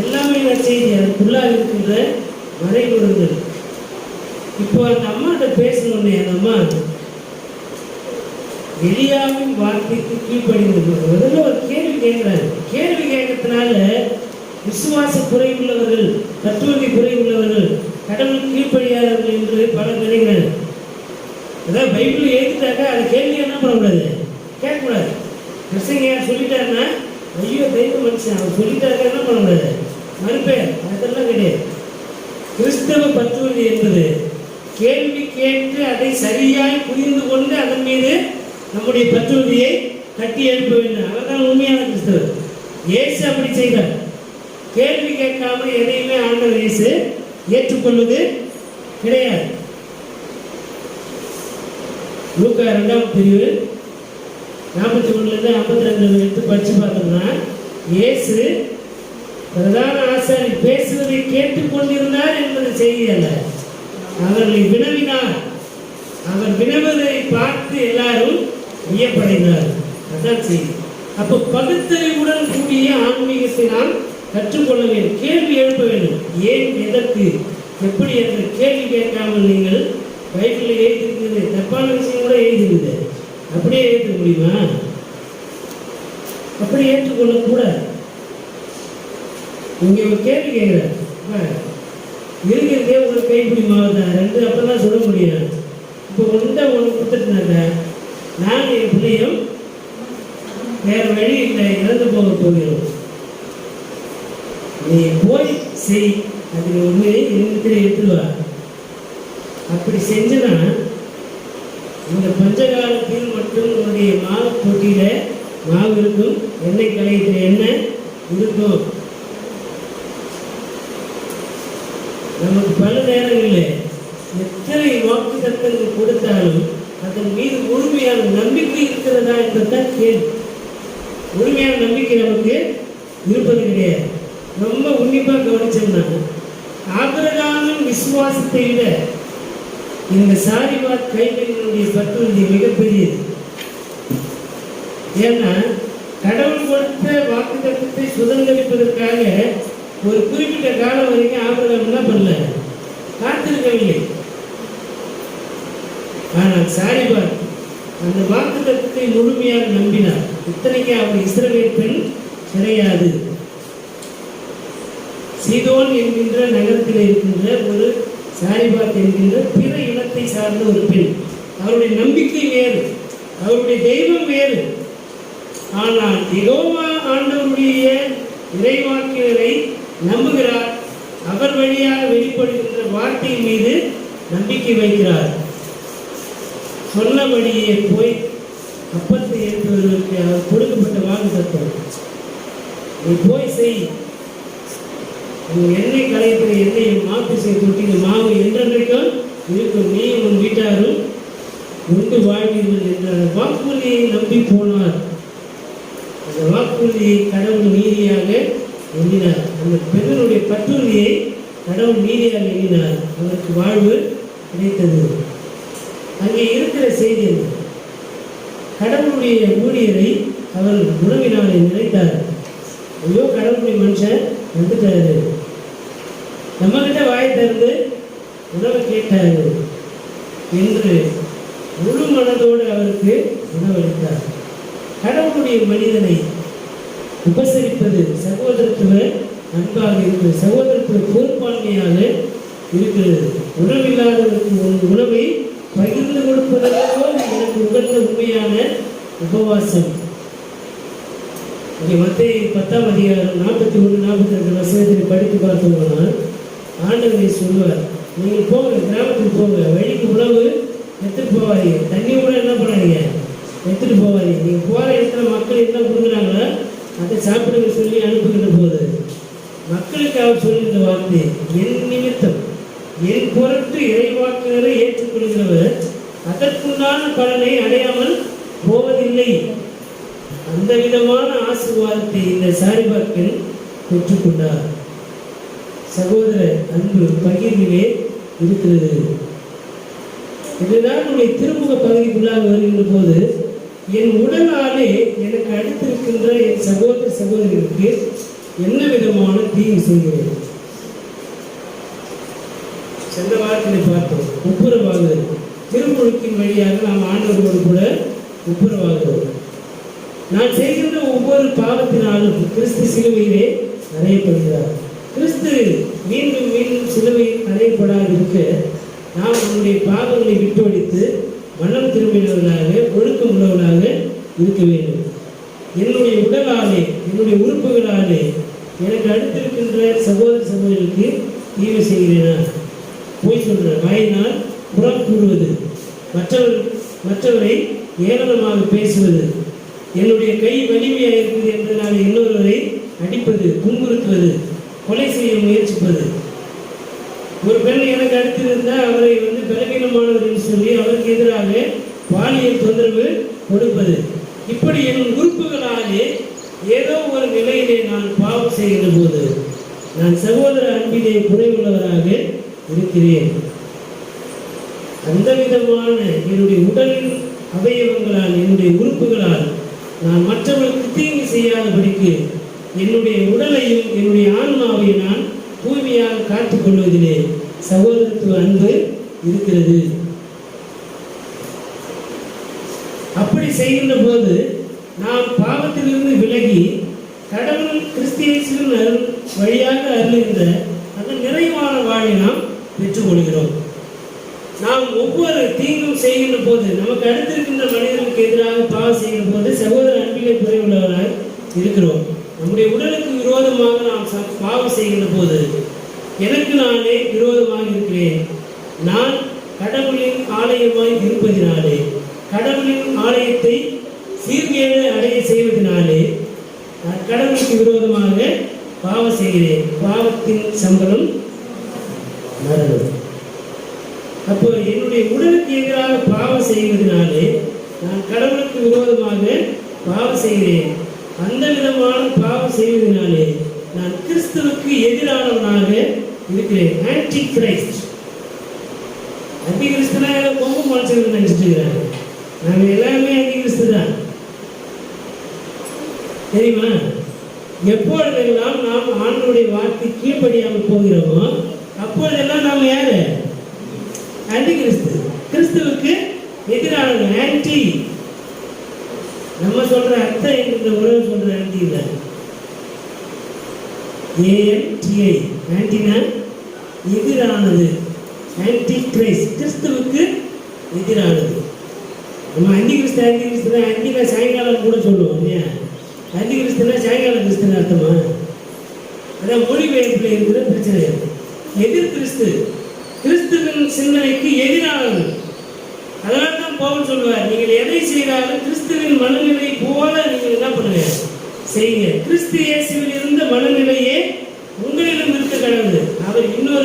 எல்லாமே செய்தி அதுக்குள்ளாக இருக்கின்ற மறைபொருள்கள். இப்போ அந்த அம்மாட்ட பேசணுன்னே அந்த அம்மா எலியாவின் வார்த்தைக்கு கீழ்ப்படிந்து முதல்ல ஒரு கேள்வி கேட்கிறாரு. கேள்வி கேட்கறதுனால விசுவாச குறைவுள்ளவர்கள், தத்துவத்தை குறைவுள்ளவர்கள், கடவுள் கீழ்ப்படியாதவர்கள் என்று பலர் நினைக்கிறார். அதாவது பைபிள் எழுதிட்டாக்கா அது கேள்வி என்ன பண்ணக்கூடாது, கேட்கக்கூடாது. கிருஷ்ணன் சொல்லிட்டாருன்னா ஐயோ தெய்வ மனுஷன் அவர் சொல்லிட்டாருக்கா என்ன பண்ணக்கூடாது, மறுப்பேன். அதெல்லாம் கிடையாது. கிறிஸ்தவ பற்றுவது என்பது கேள்வி கேட்டு அதை சரியாய் புரிந்து கொண்டு அதன் மீது நம்முடைய பற்றுவதியை கட்டி எழுப்ப வேண்டும். அவர்தான் உண்மையான கிறிஸ்தவர். இயேசு அப்படி செய்தார். கேள்வி கேட்காம எதையுமே ஆண்டவர் இயேசு ஏற்றுக்கொள்வது கிடையாது. லூக்கா 2ஆம் பிரிவு 41 52 எடுத்து படிச்சு பார்த்தோம்னா, இயேசு பிரதான ஆசாரி பேசுவதை கேட்டுக்கொண்டிருந்தார் என்பது செய்தி அல்ல, அவர்களை வினவினார். அவர் வினவுவதை பார்த்து எல்லாரும் வியப்படைந்தார். அதான் செய்தி. அப்போ பகுத்தறிவுடன் கூடிய ஆன்மீகத்தை நாம் கற்றுக்கொள்ள வேண்டும். கேள்வி எழுப்ப வேண்டும். ஏன், எதற்கு, எப்படி என்ற கேள்வி கேட்காமல் நீங்கள் பைபிளில் எழுதிருக்கிறது தப்பான விஷயம் கூட எழுதிருக்குது, அப்படியே ஏற்றுக்க முடியுமா? அப்படி ஏற்றுக்கொள்ளக்கூடாது. இங்கே ஒரு கேள்வி கேட்குறேன், இருக்கிறதே ஒரு கைப்பிடி மாவுதான் 2, அப்போ தான் சொல்ல முடியும். இப்போ ஒன்றை ஒன்று கொடுத்துட்டுனாக்க நான் என் பிள்ளையும் வேறு வழி இல்லை, இறந்து போக போகிறோம். நீ போய் செய், அதில் ஒன்று என்னத்தில் எடுத்துவா. அப்படி செஞ்சுனா இந்த பஞ்சகாலத்தில் மட்டும் உன்னுடைய மாவு தொட்டியில் மாவு இருக்கும், எண்ணெய் கலையத்தில் எண்ணெய் இருக்கும். நமக்கு பல நேரங்களில் எத்தனை வாக்கு தத்தங்கள் கொடுத்தாலும் அதன் மீது முழுமையான நம்பிக்கை இருக்கிறதா என்பதுதான் கேள்வி. முழுமையான நம்பிக்கை நமக்கு இருப்பது கிடையாது. ரொம்ப உன்னிப்பாக கவனிச்சோம்னா ஆபிரகாமின் விசுவாசத்தை விட இந்த சாரிபாத் கைப்பெண்களுடைய பற்றுறுதி மிகப்பெரியது. ஏன்னா கடவுள் கொடுத்த வாக்கு தத்தத்தை சுதந்திரிப்பதற்காக ஒரு குறிப்பிட்ட காலம் வரைக்கும் ஆபிரகாம் என்ன பண்ணல, காத்திருக்கவில்லை. ஆனால் சாரிபாத் அந்த வாக்கு தத்தத்தை முழுமையாக நம்பினார். இத்தனைக்கு அவர் இஸ்ரவேல் பெண் கிடையாது. சீதோன் என்கின்ற நகரத்தில் இருக்கின்ற ஒரு சாரிபாத் என்கின்ற பிற இனத்தை சார்ந்த ஒரு பெண். அவருடைய நம்பிக்கை வேறு, அவருடைய தெய்வம் வேறு. ஆனால் யெகோவா ஆண்டவருடைய இறைவாக்கினரை நம்புகிறார். அவர் வழியாக வெளிப்படுகின்ற வார்த்தையின் மீது நம்பிக்கை வைக்கிறார். சொன்னபடியே போய் அப்பத்தை ஏற்பவர்களுக்கு அவர் கொடுக்கப்பட்ட வாக்கு தத்துவம், நீ போய் செய், எண்ணெய் கலையத்தில் எண்ணெயை மாற்று செய்து தொட்டியில் மாவு என்றென்றைக்கும் இருக்கும், நீ உன் வீட்டாரும் உண்டு வாழ்வீர்கள் என்ற வாக்குறுதியை நம்பி போனார். அந்த வாக்குறுதியை கடவுள் நீதியாக எண்ணினார். அந்த பெண்ணுடைய பற்றுறுதியை கடவுள் நீதியாக எண்ணினார். அவருக்கு வாழ்வு கிடைத்தது. அங்கே இருக்கிற செய்தி என்ன? கடவுளுடைய ஊழியரை அவர் உணவினாலே நினைத்தார். ஐயோ, கடவுளுடைய மனுஷன் வந்துட்டாரு, நம்மகிட்ட வாய் திறந்து உணவு கேட்டாரு என்று முழு மனதோடு அவருக்கு உணவளித்தார். கடவுளுடைய மனிதனை உபசரிப்பது சகோதரத்துவ அன்பாக இருக்கிறது, சகோதரத்துவ பொறுப்பாண்மையாக இருக்கிறது. உணவில்லாதவருக்கு ஒரு உணவை பகிர்ந்து கொடுப்பதற்கோ எனக்கு உகந்த உண்மையான உபவாசம். இங்கே மத்தேயு 10ஆம் அதிகாரம் 41-42 வசனத்தில் படித்து பார்த்தோம்னா ஆண்டவரை சொல்லுவார், நீங்கள் போங்க, கிராமத்துக்கு போங்க, வழிக்கு உணவு எடுத்துட்டு போவாதீங்க, தண்ணி கூட என்ன பண்ணாதீங்க, எடுத்துட்டு போவாதீங்க. நீங்கள் போகிற இடத்துல மக்கள் என்ன கொடுக்குறாங்களோ அதை சாப்பிடுங்க சொல்லி அனுப்புகின்ற போது மக்களுக்கு அவர் சொல்லுகின்ற வார்த்தை, என் நிமித்தம் என் பொருட்டு இறைவாக்கினரை ஏற்றுக்கொள்கிறவர் அதற்குண்டான பலனை அடையாமல் போவதில்லை. அந்த விதமான ஆசீர்வாதத்தை இந்த சாரிபாக்கன் பெற்றுக்கொண்டார். சகோதர அன்பு பகிர்விலே இருக்கிறது. இதுதான் உடைய திருமுக பகுதிக்குள்ளாக வருகின்ற போது, என் உடலாலே எனக்கு அடுத்திருக்கின்ற என் சகோதர சகோதரிகளுக்கு என்ன விதமான தீங்கு செய்கிறேன். சென்ற வாரத்தில் பார்த்தோம், ஒப்புரவாகுதல். திருமுழுக்கின் வழியாக நாம் ஆண்டவரோடு கூட ஒப்புரவாகிறோம். நான் செய்கின்ற ஒவ்வொரு பாவத்தினாலும் கிறிஸ்து சிலுவையிலே அறையப்படுகிறார். கிறிஸ்து மீண்டும் மீண்டும் சிலுவையில் அறையப்படாதிருக்க நாம் நம்முடைய பாவங்களை விட்டொழித்து மனம் திரும்பினவர்களாக ஒழுக்கம் உள்ளவர்களாக இருக்க வேண்டும். என்னுடைய உடலாலே என்னுடைய உறுப்புகளாலே எனக்கு அடுத்திருக்கின்ற சகோதர சகோதரிக்கு தீமை செய்கிறேனா? போய் சொல்ற வாயினால் புறம் கூறுவது, மற்றவரை ஏளனமாக பேசுவது, என்னுடைய கை வலிமையாக இருக்குது என்பதனால் இன்னொருவரை அடிப்பது, துன்புறுத்துவது, கொலை செய்ய முயற்சிப்பது. ஒரு பெண் எனக்கு அடுத்திருந்தால் அவரை பலவீனமானவர் என்று சொல்லி அவருக்கு எதிராக பாலியல் தொந்தரவு கொடுப்பது. இப்படி என் உறுப்புகளாலே ஏதோ ஒரு நிலையிலே நான் பாவம் செய்கின்ற போது நான் சகோதர அன்பிலே குறைவுள்ளவராக இருக்கிறேன். அந்த விதமான என்னுடைய உடலின் அவயவங்களால் என்னுடைய உறுப்புகளால் நான் மற்றவர்களுக்கு தீங்கு செய்யாதபடிக்கு என்னுடைய உடலையும் என்னுடைய ஆன்மாவையும் நான் தூய்மையாக காத்துக் கொள்வதிலே சகோதரத்துவ அன்பு இருக்கிறது. அப்படி செய்கின்ற போது நாம் பாவத்திலிருந்து விலகி கடவுள் கிறிஸ்தியேசுவின் அருள் வழியாக அருளுகின்ற அந்த நிறைவான வாழ்வை நாம் பெற்றுக்கொள்கிறோம். நாம் ஒவ்வொரு தீங்கும் செய்கின்ற போது, நமக்கு அடுத்திருக்கின்ற மனிதனுக்கு எதிராக பாவம் செய்கின்ற போது சகோதர அன்பிலே குறைவுள்ளவராக இருக்கிறோம். நம்முடைய உடலுக்கு விரோதமாக நாம் பாவம் செய்கின்ற போது எனக்கு நானே விரோதமாக இருக்கிறேன். நான் கடவுளின் ஆலயமாய் இருப்பதினாலே, கடவுளின் ஆலயத்தை சீர்கேடு அடைய செய்வதனாலே நான் கடவுளுக்கு விரோதமாக பாவம் செய்கிறேன். பாவத்தின் சம்பளம் மரணம். அப்போ என்னுடைய உடலுக்கு எதிராக பாவம் செய்வதனாலே நான் கடவுளுக்கு விரோதமாக பாவம் செய்கிறேன். அந்த விதமான பாவம் செய்வதனாலே நான் கிறிஸ்துவுக்கு எதிரானவனாக இருக்கிறேன். Anti Christ. ஆன்டி கிறிஸ்துனா ரொம்ப மனுஷங்க நினைச்சிட்டு இருக்கிறாங்க. நாங்கள் எல்லாருமே ஆன்டி கிறிஸ்து தான், தெரியுமா? எப்பொழுதெல்லாம் நாம் ஆண்டவருடைய வார்த்தை கீழ்ப்படியாமல் போகிறோமோ அப்பொழுதெல்லாம் நாம் யாரு? ஆன்டி கிறிஸ்து. கிறிஸ்துவுக்கு எதிரானது ஆன்டி. நம்ம சொல்ற அர்த்தம் என்கிற உறவு சொல்ற ஆன்டி இல்லை. ANTI ஆன்டினா எதிரானது. ஆன்டி கிரைஸ்ட் கிறிஸ்துவுக்கு எதிரானது. நம்ம ஆன்டி கிறிஸ்து தான். ஆன்டினா சாயங்காலம் கூட சொல்லுவோம் இல்லையா? ஆன்டி கிறிஸ்துனா சாயங்காலம் கிறிஸ்துன்னு அர்த்தமா? அதான் மொழிபெயர்ப்பில் இருக்கிற பிரச்சனை. எதிர் கிறிஸ்து, கிறிஸ்துவின் சிந்தனைக்கு எதிரானது. அதனால தான் பவுல் சொல்வார், நீங்கள் எதை செய்தாலும் கிறிஸ்துவின் மனநிலை போல நீங்கள் என்ன பண்ணுங்க, செய்யுங்க. கிறிஸ்து இயேசுவில் இருந்த மனநிலையே உங்களிடம் இருக்க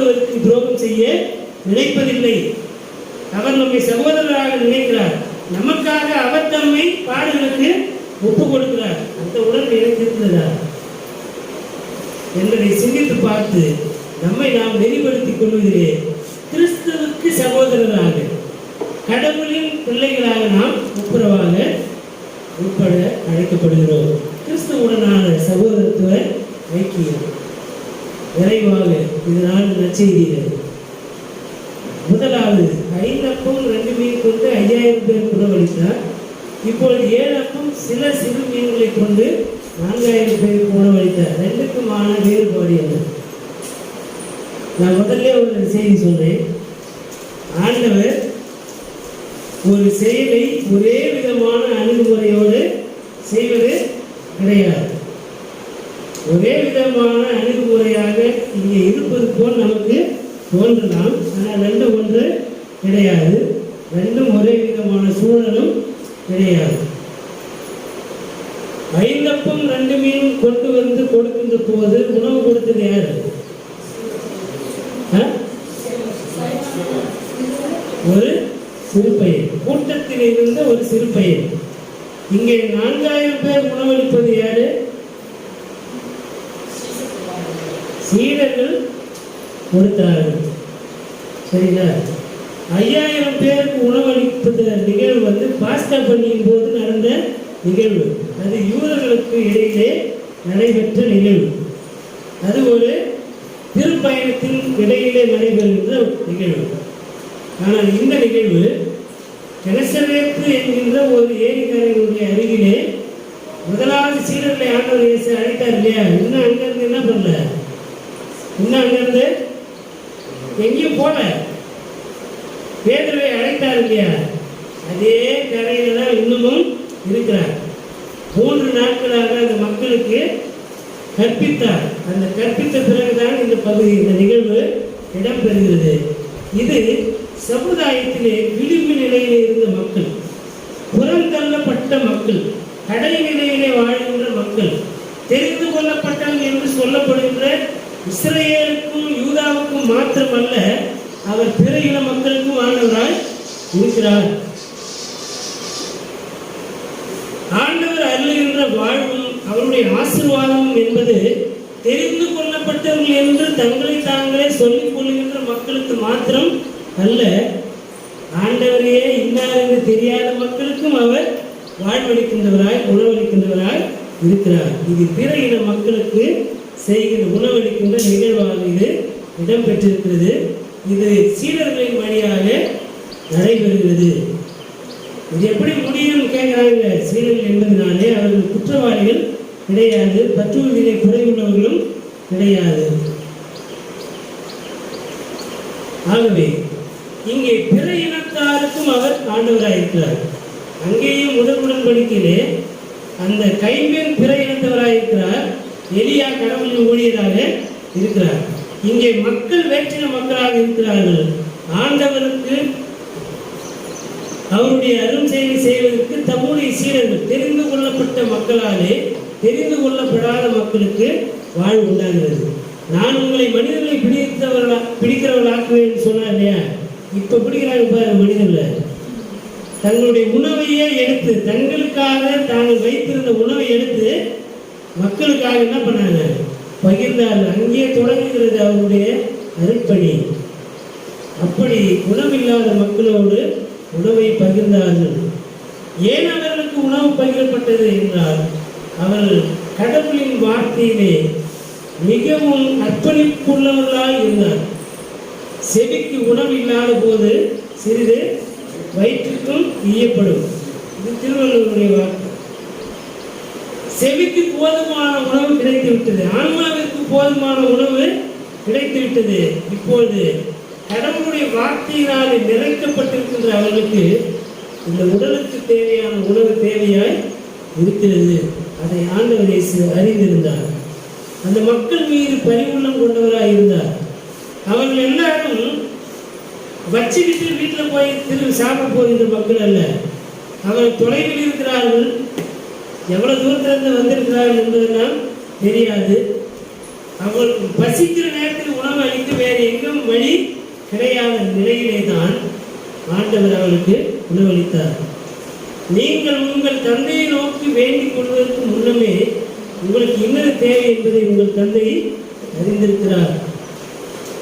ஒருவருக்கு துரோகம் செய்ய நினைப்பதில்லை. அவர் நம்மை சகோதரராக நினைக்கிறார். நமக்காக அவர் தம்மை பாடுகளுக்கு ஒப்பு கொடுக்கிறார். அந்த உணர்வு எனக்கு இருக்கிறதா என்பதை சிந்தித்து பார்த்து நம்மை நாம் நெறிப்படுத்திக் கொள்வதிலே கிறிஸ்துவுக்கு சகோதரராக, கடவுளின் பிள்ளைகளாக நாம் ஒப்புரவாக உட்பட அழைக்கப்படுகிறோம். கிறிஸ்துவுடனான சகோதரத்துவ ஐக்கியம் விரைவாக இதனால் நற்செய்திகள். முதலாவது 5 அப்பம் 2 மீன் கொண்டு 5000 பேர் உணவளித்தார். இப்பொழுது 7 அப்பம் சில சிறு மீன்களை கொண்டு 4000 பேருக்கு உணவளித்தார். ரெண்டுக்குமான வேறுபாடு என்ன? நான் முதல்ல ஒரு செய்தி சொல்றேன். ஆண்டவர் ஒரு செயலை ஒரே விதமான அணுகுமுறையோடு செய்வது கிடையாது. ஒரே விதமான அணுகுமுறையாக இங்கே இருப்பது போல் நமக்கு தோன்றலாம். ஆனால் ரெண்டும் ஒன்று கிடையாது. ரெண்டும் ஒரே விதமான சூழலும் கிடையாது. 5 அப்பம் 2 மீன் கொண்டு வந்து கொடுக்கின்ற போது உணவு கொடுத்தது யாரு? ஒரு சிறு பையன், கூட்டத்தில் இருந்த ஒரு சிறு பையன். இங்கே 4000 பேர் உணவளிப்பது யாரு? சீடர்கள் கொடுத்தார்கள். சரிங்களா? 5000 பேருக்கு உணவளிப்பது நிகழ்வு வந்து பாஸ்கா பண்டிகையின் போது நடந்த நிகழ்வு. அது யூதர்களுக்கு இடையிலே நடைபெற்ற நிகழ்வு. அது ஒரு திருப்பயணத்தின் இடையிலே நடைபெறுகின்ற நிகழ்வு. ஆனால் இந்த நிகழ்வு கெனசரேத்து என்கின்ற ஒரு ஏரிக்கரையினுடைய அருகிலே முதலாவது சீடர்களை ஆண்டவர் இயேசு அழைத்தார் இல்லையா? இன்னும் அங்கிருந்து என்ன பண்ணல? இன்னும் அங்கிருந்து எங்கேயும் போல பேதுருவை அழைத்தார் இல்லையா? அதே கரையில தான் இன்னமும் இருக்கிறார். 3 நாட்களாக அந்த மக்களுக்கு கற்பித்தார். அந்த கற்பித்த பிறகுதான் இந்த பகுதி, இந்த நிகழ்வு இடம்பெறுகிறது. இது சமுதாயத்திலே விளிம்பு நிலையிலே இருந்த மக்கள், புறந்தள்ளப்பட்ட மக்கள், கடை நிலையிலே வாழ்கின்ற மக்கள், தெரிந்து கொள்ளப்பட்டவர்கள் என்று சொல்லப்படுகின்ற இஸ்ரேலுக்கும் யூதாவுக்கும் மாத்திரமல்ல, அவர் பிற இன மக்களுக்கும் ஆண்டவராய் இருக்கிறார். ஆண்டவர் அருளுகின்ற வாழ்வும் அவருடைய ஆசீர்வாதம் என்பது தெரிந்து கொள்ளப்பட்டவர்கள் என்று தங்களை தாங்களே சொல்லிக் கொள்கின்ற மக்களுக்கு மாத்திரம் அல்ல, ஆண்டவரையே இன்னார் என்று தெரியாத மக்களுக்கும் அவர் வாழ்வளிக்கின்றவராய் உணவளிக்கின்றவராய் இருக்கிறார். இது பிற இன மக்களுக்கு செய்கிற உணவளிக்கின்ற நிகழ்வாக இது இடம்பெற்றிருக்கிறது. இது சீடர்களின் வழியாக நடைபெறுகிறது. இது எப்படி முடியும் கேட்கிறாங்க. சீடர்கள் என்பதனாலே அவர்கள் குற்றவாளிகள் கிடையாது, பற்றுவதிலே குறைவுள்ளவர்களும் கிடையாது. ஆகவே இங்கே பிற இனத்தாருக்கும் அவர் ஆண்டவராயிருக்கிறார். அங்கேயும் முதல் உடன்படிக்கையிலே அந்த கைம்பெண் பிற இனத்தவராயிருக்கிறார். எலியா கடவுளின் ஊழியராக இருக்கிறார். இங்கே மக்கள் வேற்றின மக்களாக இருக்கிறார்கள். ஆண்டவருக்கு அவருடைய அரும் செயலை செய்வதற்கு தம்முடைய சீடர்கள் தெரிந்து கொள்ளப்பட்ட மக்களாலே தெரிந்து கொள்ளப்படாத மக்களுக்கு வாழ்வு உண்டாகிறது. நான் உங்களை மனிதர்களை பிடிக்கிறவர்களாக்குவேன் சொன்னார் இல்லையா? இப்ப பிடிக்கிறாங்க பாரு. மனிதர்ல தங்களுடைய உணவையே எடுத்து, தங்களுக்காக தாங்கள் வைத்திருந்த உணவை எடுத்து மக்களுக்காக என்ன பண்ணாங்க? பகிர்ந்தார்கள். அங்கே தொடங்குகிறது அவருடைய அருட்பணி. அப்படி உணவில்லாத மக்களோடு உணவை பகிர்ந்தார்கள். ஏன் அவர்களுக்கு உணவு பகிரப்பட்டது என்றால், அவர்கள் கடவுளின் வார்த்தையிலே மிகவும் அர்ப்பணிப்புள்ளவர்களாய் இருந்தார். செவிக்கு உணவு இல்லாத போது சிறிது வயிற்றுக்கும் ஈயப்படும். இது திருவள்ளுவருடைய வார்த்தை. செவிக்கு போதுமான உணவு கிடைத்து விட்டது, ஆன்மாவிற்கு போதுமான உணவு கிடைத்து விட்டது. இப்பொழுது கடவுளுடைய வார்த்தையினால் நிறைக்கப்பட்டிருக்கின்ற அவர்களுக்கு இந்த உடலுக்கு தேவையான உணவு தேவையாய் இருக்கிறது. அதை ஆண்டவர் இயேசு அறிந்திருந்தார். அந்த மக்கள் மீது பரிவுள்ளம் கொண்டவராய் இருந்தார். அவர்கள் எல்லாரும் வச்சுக்கிட்டு வீட்டில் போய் திரும்பி சாப்பிட போகின்ற மக்கள் அல்ல. அவர்கள் தொலைவில் இருக்கிறார்கள். எவ்வளவு தூரத்திலிருந்து வந்திருக்கிறார்கள் என்பதெல்லாம் தெரியாது. அவர்களுக்கு பசிக்கிற நேரத்தில் உணவு அளித்து வேறு எங்கும் வழி கிடையாத நிலையிலே தான் ஆண்டவர் அவர்களுக்கு உணவளித்தார். நீங்கள் உங்கள் தந்தையை நோக்கி வேண்டிக் கொள்வதற்கு முன்னமே உங்களுக்கு இன்னொரு தேவை என்பதை உங்கள் தந்தை அறிந்திருக்கிறார்.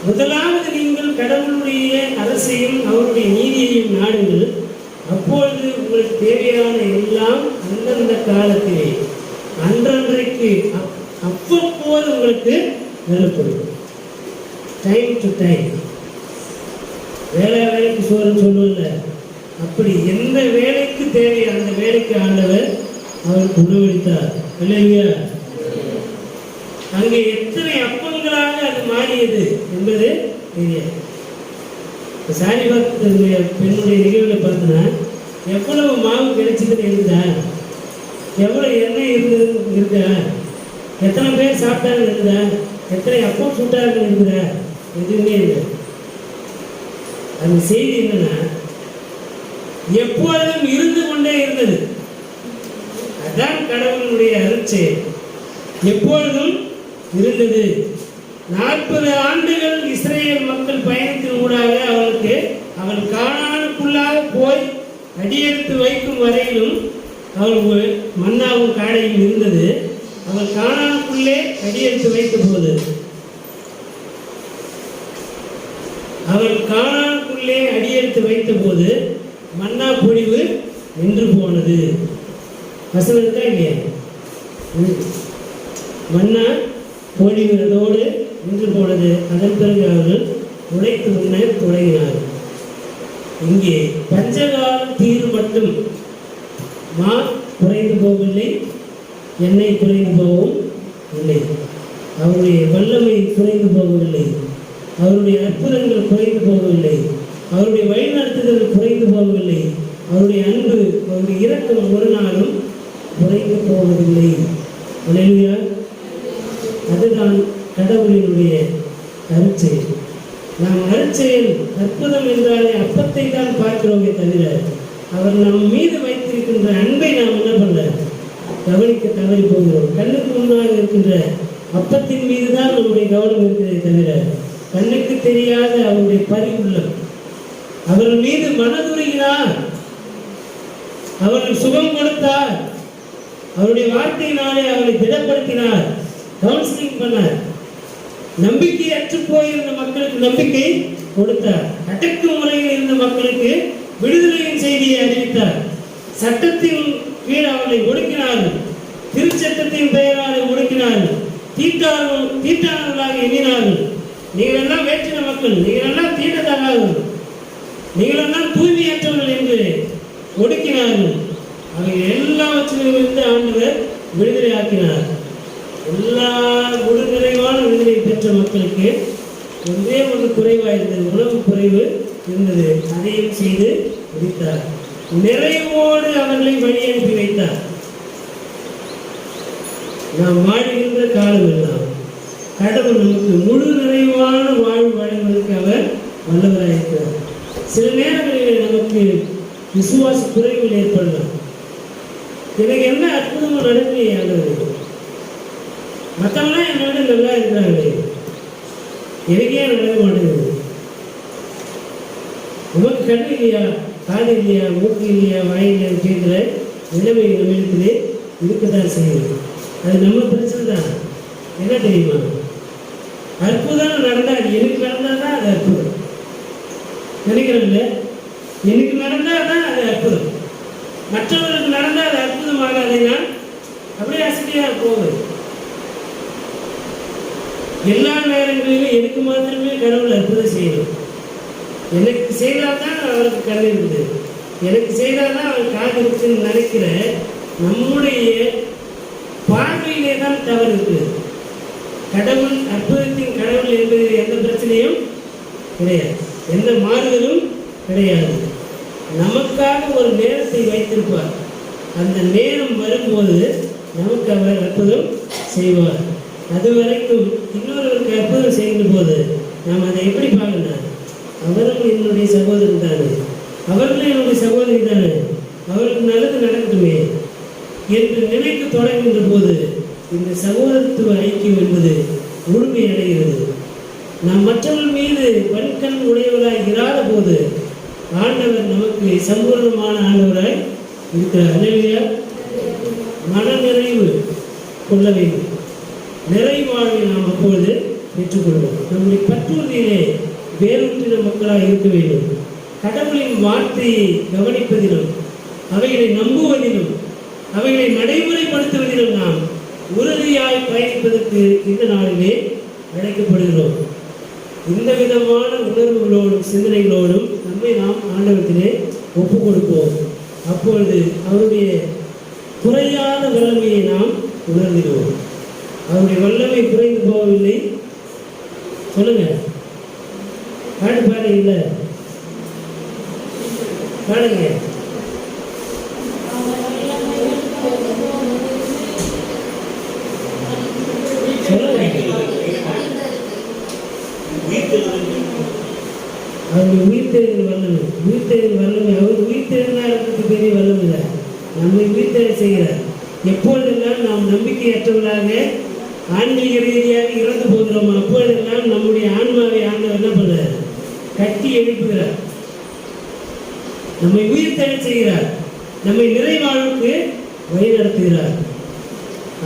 முதலாவது நீங்கள் கடவுளுடைய அரசையும் அவருடைய நீதியையும் நாடுங்கள், அப்பொழுது உங்களுக்கு தேவையான எல்லாம் அந்தந்த காலத்திலே அன்றன்றைக்கு அவ்வப்போது உங்களுக்கு நிலப்படும். Time to time. வேலைக்கு சோறுன்னு சொல்லுவதில்ல, அப்படி எந்த வேலைக்கு தேவை அந்த வேலைக்கு ஆண்டவர் அவருக்கு உணவளித்தார். இல்லையா? அங்கே எத்தனை அப்பங்களாக அது மாறியது என்பது தெரியாது. சாரிபாத்துடைய பெண்ணுடைய நிகழ்வில் பார்த்தோன்னா எவ்வளவு மாவு கிடைச்சதுன்னு இருக்குதா, எவ்வளவு எண்ணெய் இருக்குதா, எத்தனை பேர் சாப்பிட்டாங்க இருக்குதா, எத்தனை அப்பம் சுட்டார்கள் இருக்குதா, எதுவுமே இல்லை. அந்த செய்தி என்னன்னா எப்பொழுதும் இருந்து கொண்டே இருந்தது. அதான் கடவுளுடைய அருட்செயல். எப்பொழுதும் இருந்தது. 40 ஆண்டுகள் இஸ்ரேல் மக்கள் பயணத்தின் ஊடாக அவள் கானானுக்குள்ளாக போய் அடியெடுத்து வைக்கும் வரையிலும் அவள் மன்னாவும் காடையும் இருந்தது. அவள் கானானுக்குள்ளே அடியெடுத்து வைத்த போது மன்னா பொழிவு நின்று போனது. வசனம் இருக்கா இல்லையா? மன்னா பொழிவு அதோடு நின்று போனது. அதன் பிறகு அவர்கள் உழைத்து உண்ண தொடங்கினார்கள். இங்கே பஞ்சகாலம் தீர் மட்டும் மா குறைந்து போகவில்லை, எண்ணெய் குறைந்து போகவும் இல்லை, அவருடைய வல்லமை குறைந்து போகவில்லை, அவருடைய அற்புதங்கள் குறைந்து போகவில்லை, அவருடைய வழிநடத்துதல் குறைந்து போகவில்லை, அவருடைய அன்பு, அவருடைய இரக்கம் ஒரு நாளும் குறைந்து போவதில்லை. அல்லேலூயா. அதுதான் கடவுளினுடைய அருட்செயல். நாம் அருட்செயல் அற்புதம் என்றாலே அப்பத்தை தான் பார்க்கிறோமே தவிர அவர் நம் மீது வைத்திருக்கின்ற அன்பை நாம் என்ன பண்ண கவனிக்க தவறி போகிறோம். கண்ணுக்கு முன்னாக இருக்கின்ற அப்பத்தின் மீது தான் நம்முடைய கவனம் இருக்கிறதே தவிர கண்ணுக்கு தெரியாத அவருடைய பரிவுள்ளம். அவர்கள் மீது மனதுருகினார், அவர்கள் சுகம் கொடுத்தார், அவருடைய வார்த்தையினாலே அவரை திடப்படுத்தினார், கவுன்சிலிங் பண்ணார், நம்பிக்கை அற்று போயிருந்த மக்களுக்கு நம்பிக்கை கொடுத்தார், அடக்குமுறையில் இருந்த மக்களுக்கு விடுதலையின் செய்தியை அறிவித்தார், சட்டத்தின் கீழ் அவர்களை ஒடுக்கினார்கள், திருச்சட்டத்தின் பெயராலே ஒடுக்கினார்கள், தீட்டாளர்களாக எண்ணினார்கள். நீங்கள் எல்லாம் வேற்றின மக்கள், நீங்கள் எல்லாம் தீண்டத்தகாதவர்கள், நீங்கள் எல்லாம் தூய்மையற்றவர்கள் என்று ஒடுக்கினார்கள். அவை எல்லாவற்றிலிருந்து ஆண்டவர் விடுதலை ஆக்கினார். எல்லா முழு நிறைவான விடுதலை பெற்ற மக்களுக்கு ஒன்றே ஒன்று குறைவாக இருந்தது, உணவு குறைவு இருந்தது. அதையும் செய்து முடித்தார். நிறைவோடு அவர்களை வழி அனுப்பி வைத்தார். நாம் வாழ்கின்ற காலம் எல்லாம் கடவுள் நமக்கு முழு நிறைவான வாழ்வு வழங்குவதற்கு அவர் வல்லவராயிருக்கிறார். சில நேரங்களில் நமக்கு விசுவாச குறைவுகள் ஏற்படலாம். எனக்கு என்ன அற்புதமும் நடக்கலையானது, மற்றவங்களாம் என்னோட நல்லா இருக்கிறாங்களே, எனக்கே நடக்க மாட்டேங்குது. நமக்கு கண்ணு இல்லையா, காது இல்லையா, மூக்கு இல்லையா, வாய் இல்லையான்னு கேட்குற நிலைமை நம்மிடத்திலே இருக்கத்தான் செய்யுது. அது நம்ம பிரச்சனை தான். என்ன தெரியுமா, அற்புதம் நடந்தால் எனக்கு நடந்தால் தான் அது அற்புதம் நினைக்கிறோம்ல. எனக்கு நடந்தால் தான் அது அற்புதம், மற்றவர்களுக்கு நடந்தால் அது அற்புதமாக அதைனா அப்படியே அசதியாக போகுது. எல்லா நேரங்களிலும் எனக்கு மாத்திரமே கடவுள் அற்புதம் செய்யணும். எனக்கு செய்தால் தான் அவருக்கு கண் இருக்குது, எனக்கு செய்தால் தான் அவர் காது இருக்குன்னு நினைக்கிற நம்முடைய பார்வையிலே தான் தவறு இருக்குது. கடவுள் அற்புதத்தின் கடவுள் என்பதில் எந்த பிரச்சனையும் கிடையாது, எந்த மாறுதலும் கிடையாது. நமக்காக ஒரு நேரத்தை வைத்திருப்பார். அந்த நேரம் வரும்போது நமக்கு அவர் அற்புதம் செய்வார். அது வரைக்கும் இன்னொருவருக்கு அற்புதம் செய்யும் போது நாம் அதை எப்படி பார்க்கணும், அவரும் என்னுடைய சகோதரன் தானே, அவர்களும் என்னுடைய சகோதரி தானே, அவருக்கு நல்லது நடக்கட்டுமே என்று நினைத்து தொடங்குகின்ற போது இந்த சகோதரத்துவ ஐக்கியம் என்பது முழுமை அடைகிறது. நாம் மற்றவர்கள் மீது வன்கண் உடையவராய் இராத போது ஆண்டவர் நமக்கு சம்பூர்ணமான ஆண்டவராய் இருக்கிறார். அல்லேலூயா. மன நிறைவு கொள்ள வேண்டும். நிறைவாழ்வை நாம் அப்பொழுது பெற்றுக்கொள்வோம். நம்முடைய பற்றுறுதியிலே வேரூன்றின மக்களாக இருக்க வேண்டும். கடவுளின் வார்த்தையை கவனிப்பதிலும் அவைகளை நம்புவதிலும் அவைகளை நடைமுறைப்படுத்துவதிலும் நாம் உறுதியாய் பயணிப்பதற்கு இந்த நாளிலே அழைக்கப்படுகிறோம். இந்த விதமான உணர்வுகளோடும் சிந்தனைகளோடும் நம்மை நாம் ஆண்டவத்திலே ஒப்புக் கொடுப்போம். அப்பொழுது அவருடைய குறையாத வல்லமையை நாம் உணர்கிறோம். அவருடைய வல்லமை குறைந்து போகவில்லை. சொல்லுங்க, பாடு பாடு இல்லை பாடுங்க. அவருடைய உயிர்த்தெழுதல் வல்லமை, உயிர்த்தெழுதல் வல்லமை. அவர் உயிர்த்தெழுந்தாருக்கு பெரிய வல்லமை இல்லை, நம்மை உயிர்த்தெழ செய்கிறார். எப்பொழுதெல்லாம் நாம் நம்பிக்கையற்றவர்களாக ஆன்மீக ரீதியாக இறந்து போகிறோம், அப்பொழுதெல்லாம் நம்முடைய ஆன்மாவை ஆண்டவர் என்ன பண்ணுறார்? கட்டி எழுப்புகிறார், நம்மை உயிர்த்தெழ செய்கிறார், நம்மை நிறைவாழ்வுக்கு வழி நடத்துகிறார்.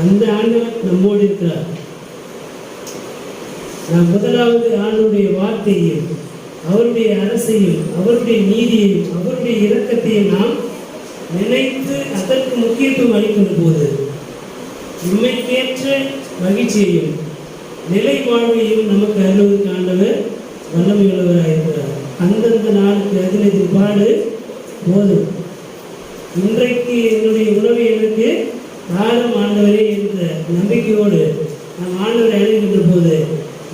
அந்த ஆண்டவர் நம்மோடு இருக்கிறார். நாம் முதலாவது ஆண்டுடைய வார்த்தையும் அவருடைய அரசையும் அவருடைய நீதியையும் அவருடைய இரக்கத்தையும் நாம் நினைத்து அதற்கு முக்கியத்துவம் அளிக்கும் போது இம்மைக்கேற்ற மகிழ்ச்சியையும் நிலை வாழ்வையும் நமக்கு அருள்வதற்கு ஆண்டவர் வல்லமையுள்ளவராக இருக்கிறார். அந்தந்த நாளுக்கு அதில் பாடு போதும். இன்றைக்கு என்னுடைய உணவை எனக்கு காலம் ஆண்டவரே என்ற நம்பிக்கையோடு நாம் ஆண்டவரை அடைகின்ற போது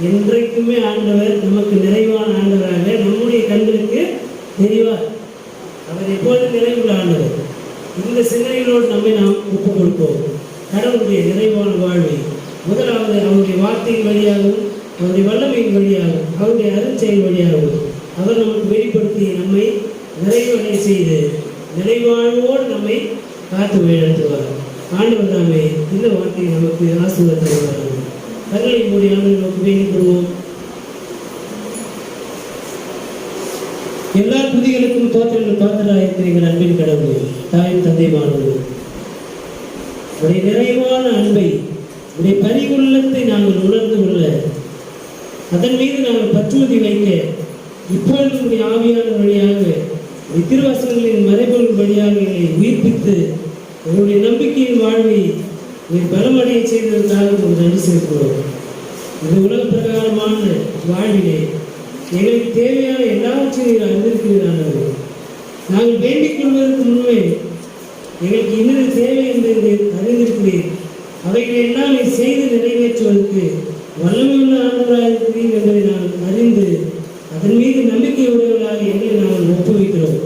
என்றைக்குமே ஆண்டவர் நமக்கு நிறைவான ஆண்டவராக நம்முடைய கண்களுக்கு தெரிவார். அவர் எப்போது நிறைவுள்ள ஆண்டவர். இந்த சிந்தனைகளோடு நம்மை நாம் ஒப்புக் கொடுப்போம். கடவுளுடைய நிறைவான வாழ்வை முதலாவது அவருடைய வார்த்தையின் வழியாகவும் அவருடைய வல்லமையின் வழியாகவும் அவருடைய அருட்செயல் வழியாகவும் அவர் நமக்கு வெளிப்படுத்தி நம்மை நிறைவடைய செய்து நிறைவாழ்வோடு நம்மை காத்து வழிநடத்துவார். ஆண்டவர் தாமே இந்த வார்த்தையை நமக்கு ஆசீர்வாதம் தருவார். தங்களை மூடிய ஆண்டவர் நமக்கு வேண்டிக் கொள்வோம். எல்லா துதிகளுக்கும் தோற்றங்கள் பாத்திராக இருக்கிறீர்கள் அன்பின் கடவுளே, தாயும் தந்தையுமானவர்களே, உடைய நிறைவான அன்பை உடைய பரிவுள்ளத்தை நாங்கள் உணர்ந்து கொள்ள அதன் மீது நாங்கள் பற்றுறுதி வைக்க இப்பொழுது உடைய ஆவியான வழியாக திருவசனங்களின் மறைபொருள் வழியாக எங்களை உயிர்ப்பித்து எங்களுடைய நம்பிக்கையின் வாழ்வை பலமடைய செய்ததற்காக உங்களுக்கு நன்றி செலுத்துகிறோம். இந்த உலக பிரகாரமான வாழ்விலே எங்களுக்கு தேவையான எல்லாவற்றையும் அறிந்திருக்கிறீர்கள். நாங்கள் வேண்டிக் கொள்வதற்கு முன்பே எங்களுக்கு இன்னொரு தேவை என்பதை அறிந்திருக்கிறீர்கள். அவைகளை எல்லாம் செய்து நிறைவேற்றுவதற்கு வல்லமையுள்ள ஆண்டவராக இருக்கிறீர்கள் என்பதை நாங்கள் அறிந்து அதன் மீது நம்பிக்கை உடையவர்களாக எங்களை நாங்கள் ஒப்புவிக்கிறோம்.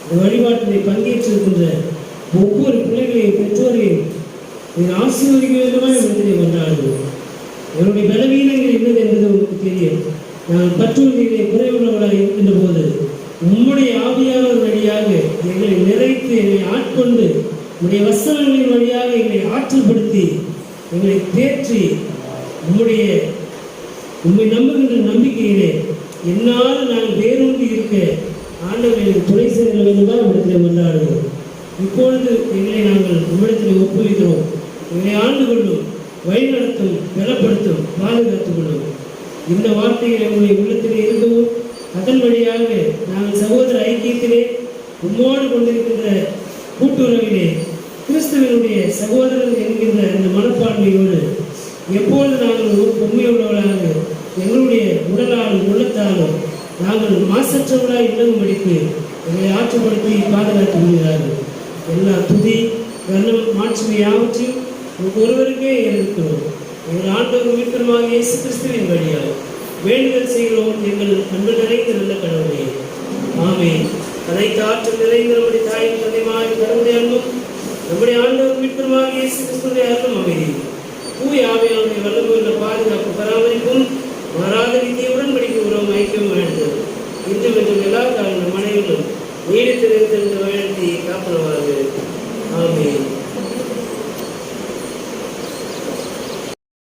இந்த வழிபாட்டினை பங்கேற்றிருக்கின்ற ஒவ்வொரு பிள்ளைகளையும் பெற்றோரையும் நீங்கள் ஆசீர்வதிக்க வேண்டுமா என்பதை கொண்டாடுவோம். என்னுடைய பலவீனங்கள் என்னது என்பது உங்களுக்கு தெரியும். நாங்கள் பற்றுறுதிகளை குறைவுள்ளவர்களாக இருக்கின்ற போது உம்முடைய ஆவியாளர் வழியாக எங்களை நிறைத்து எங்களை ஆட்கொண்டு உடைய வசனங்களின் வழியாக எங்களை ஆற்றல்படுத்தி எங்களை தேற்றி உம்மை நம்புகின்ற நம்பிக்கையிலே என்னால் நாங்கள் வேரூன்றி இருக்க ஆண்டவரை துணை செய்ய வேண்டுமா இடத்திலே கொண்டாடுவோம். இப்பொழுது எங்களை நாங்கள் உம்மிடத்தில் ஒப்புவிக்கிறோம். எங்களை ஆண்டு கொள்ளும், வழிநடத்தும், பலப்படுத்தும், பாதுகாத்துக் கொள்ளும். இந்த வார்த்தைகள் எங்களுடைய உள்ளத்திலே இருக்கவும் அதன் வழியாக நாங்கள் சகோதர ஐக்கியத்திலே உம்மோடு கொண்டிருக்கின்ற கூட்டுறவிலே கிறிஸ்துவனுடைய சகோதரர் என்கின்ற அந்த மனப்பான்மையோடு எப்பொழுது நாங்கள் உண்மையுள்ளவர்களாக எங்களுடைய உடலாலும் உள்ளத்தாலும் நாங்கள் மாசற்றவர்களாக இணங்கும்படிக்கு எங்களை ஆற்றுப்படுத்தி பாதுகாத்து விடுகிறார்கள். எல்லா துதி கர்ணம் மாட்சிமை யாவற்றையும் ஒருவருக்கே இருக்கிறோம். எங்கள் ஆண்டவர் மீட்பருமாக இயேசு கிறிஸ்துவின் வழியாக வேண்டுதல் செய்கிறோம். எங்கள் அன்பு நிறைந்த நல்ல கடவுளே, ஆமென். அனைத்து ஆற்றல் நிறைந்த நம்முடைய தாயின் தந்தையுமாகிய கடவுளுடைய அன்பும் நம்முடைய ஆண்டவர் மீட்பருமாக இயேசு கிறிஸ்துவின் அருளும் அமைதி தூய ஆவியானுடைய வல்லமையுள்ள பாதுகாப்பு பராமரிப்பும் மாறாத நித்திய உடன்படிக்கை உறவும் ஐக்கியம் வேண்டும். இன்றும் என்றும் எல்லா காலம் நம் அனைவரும் நீடித்து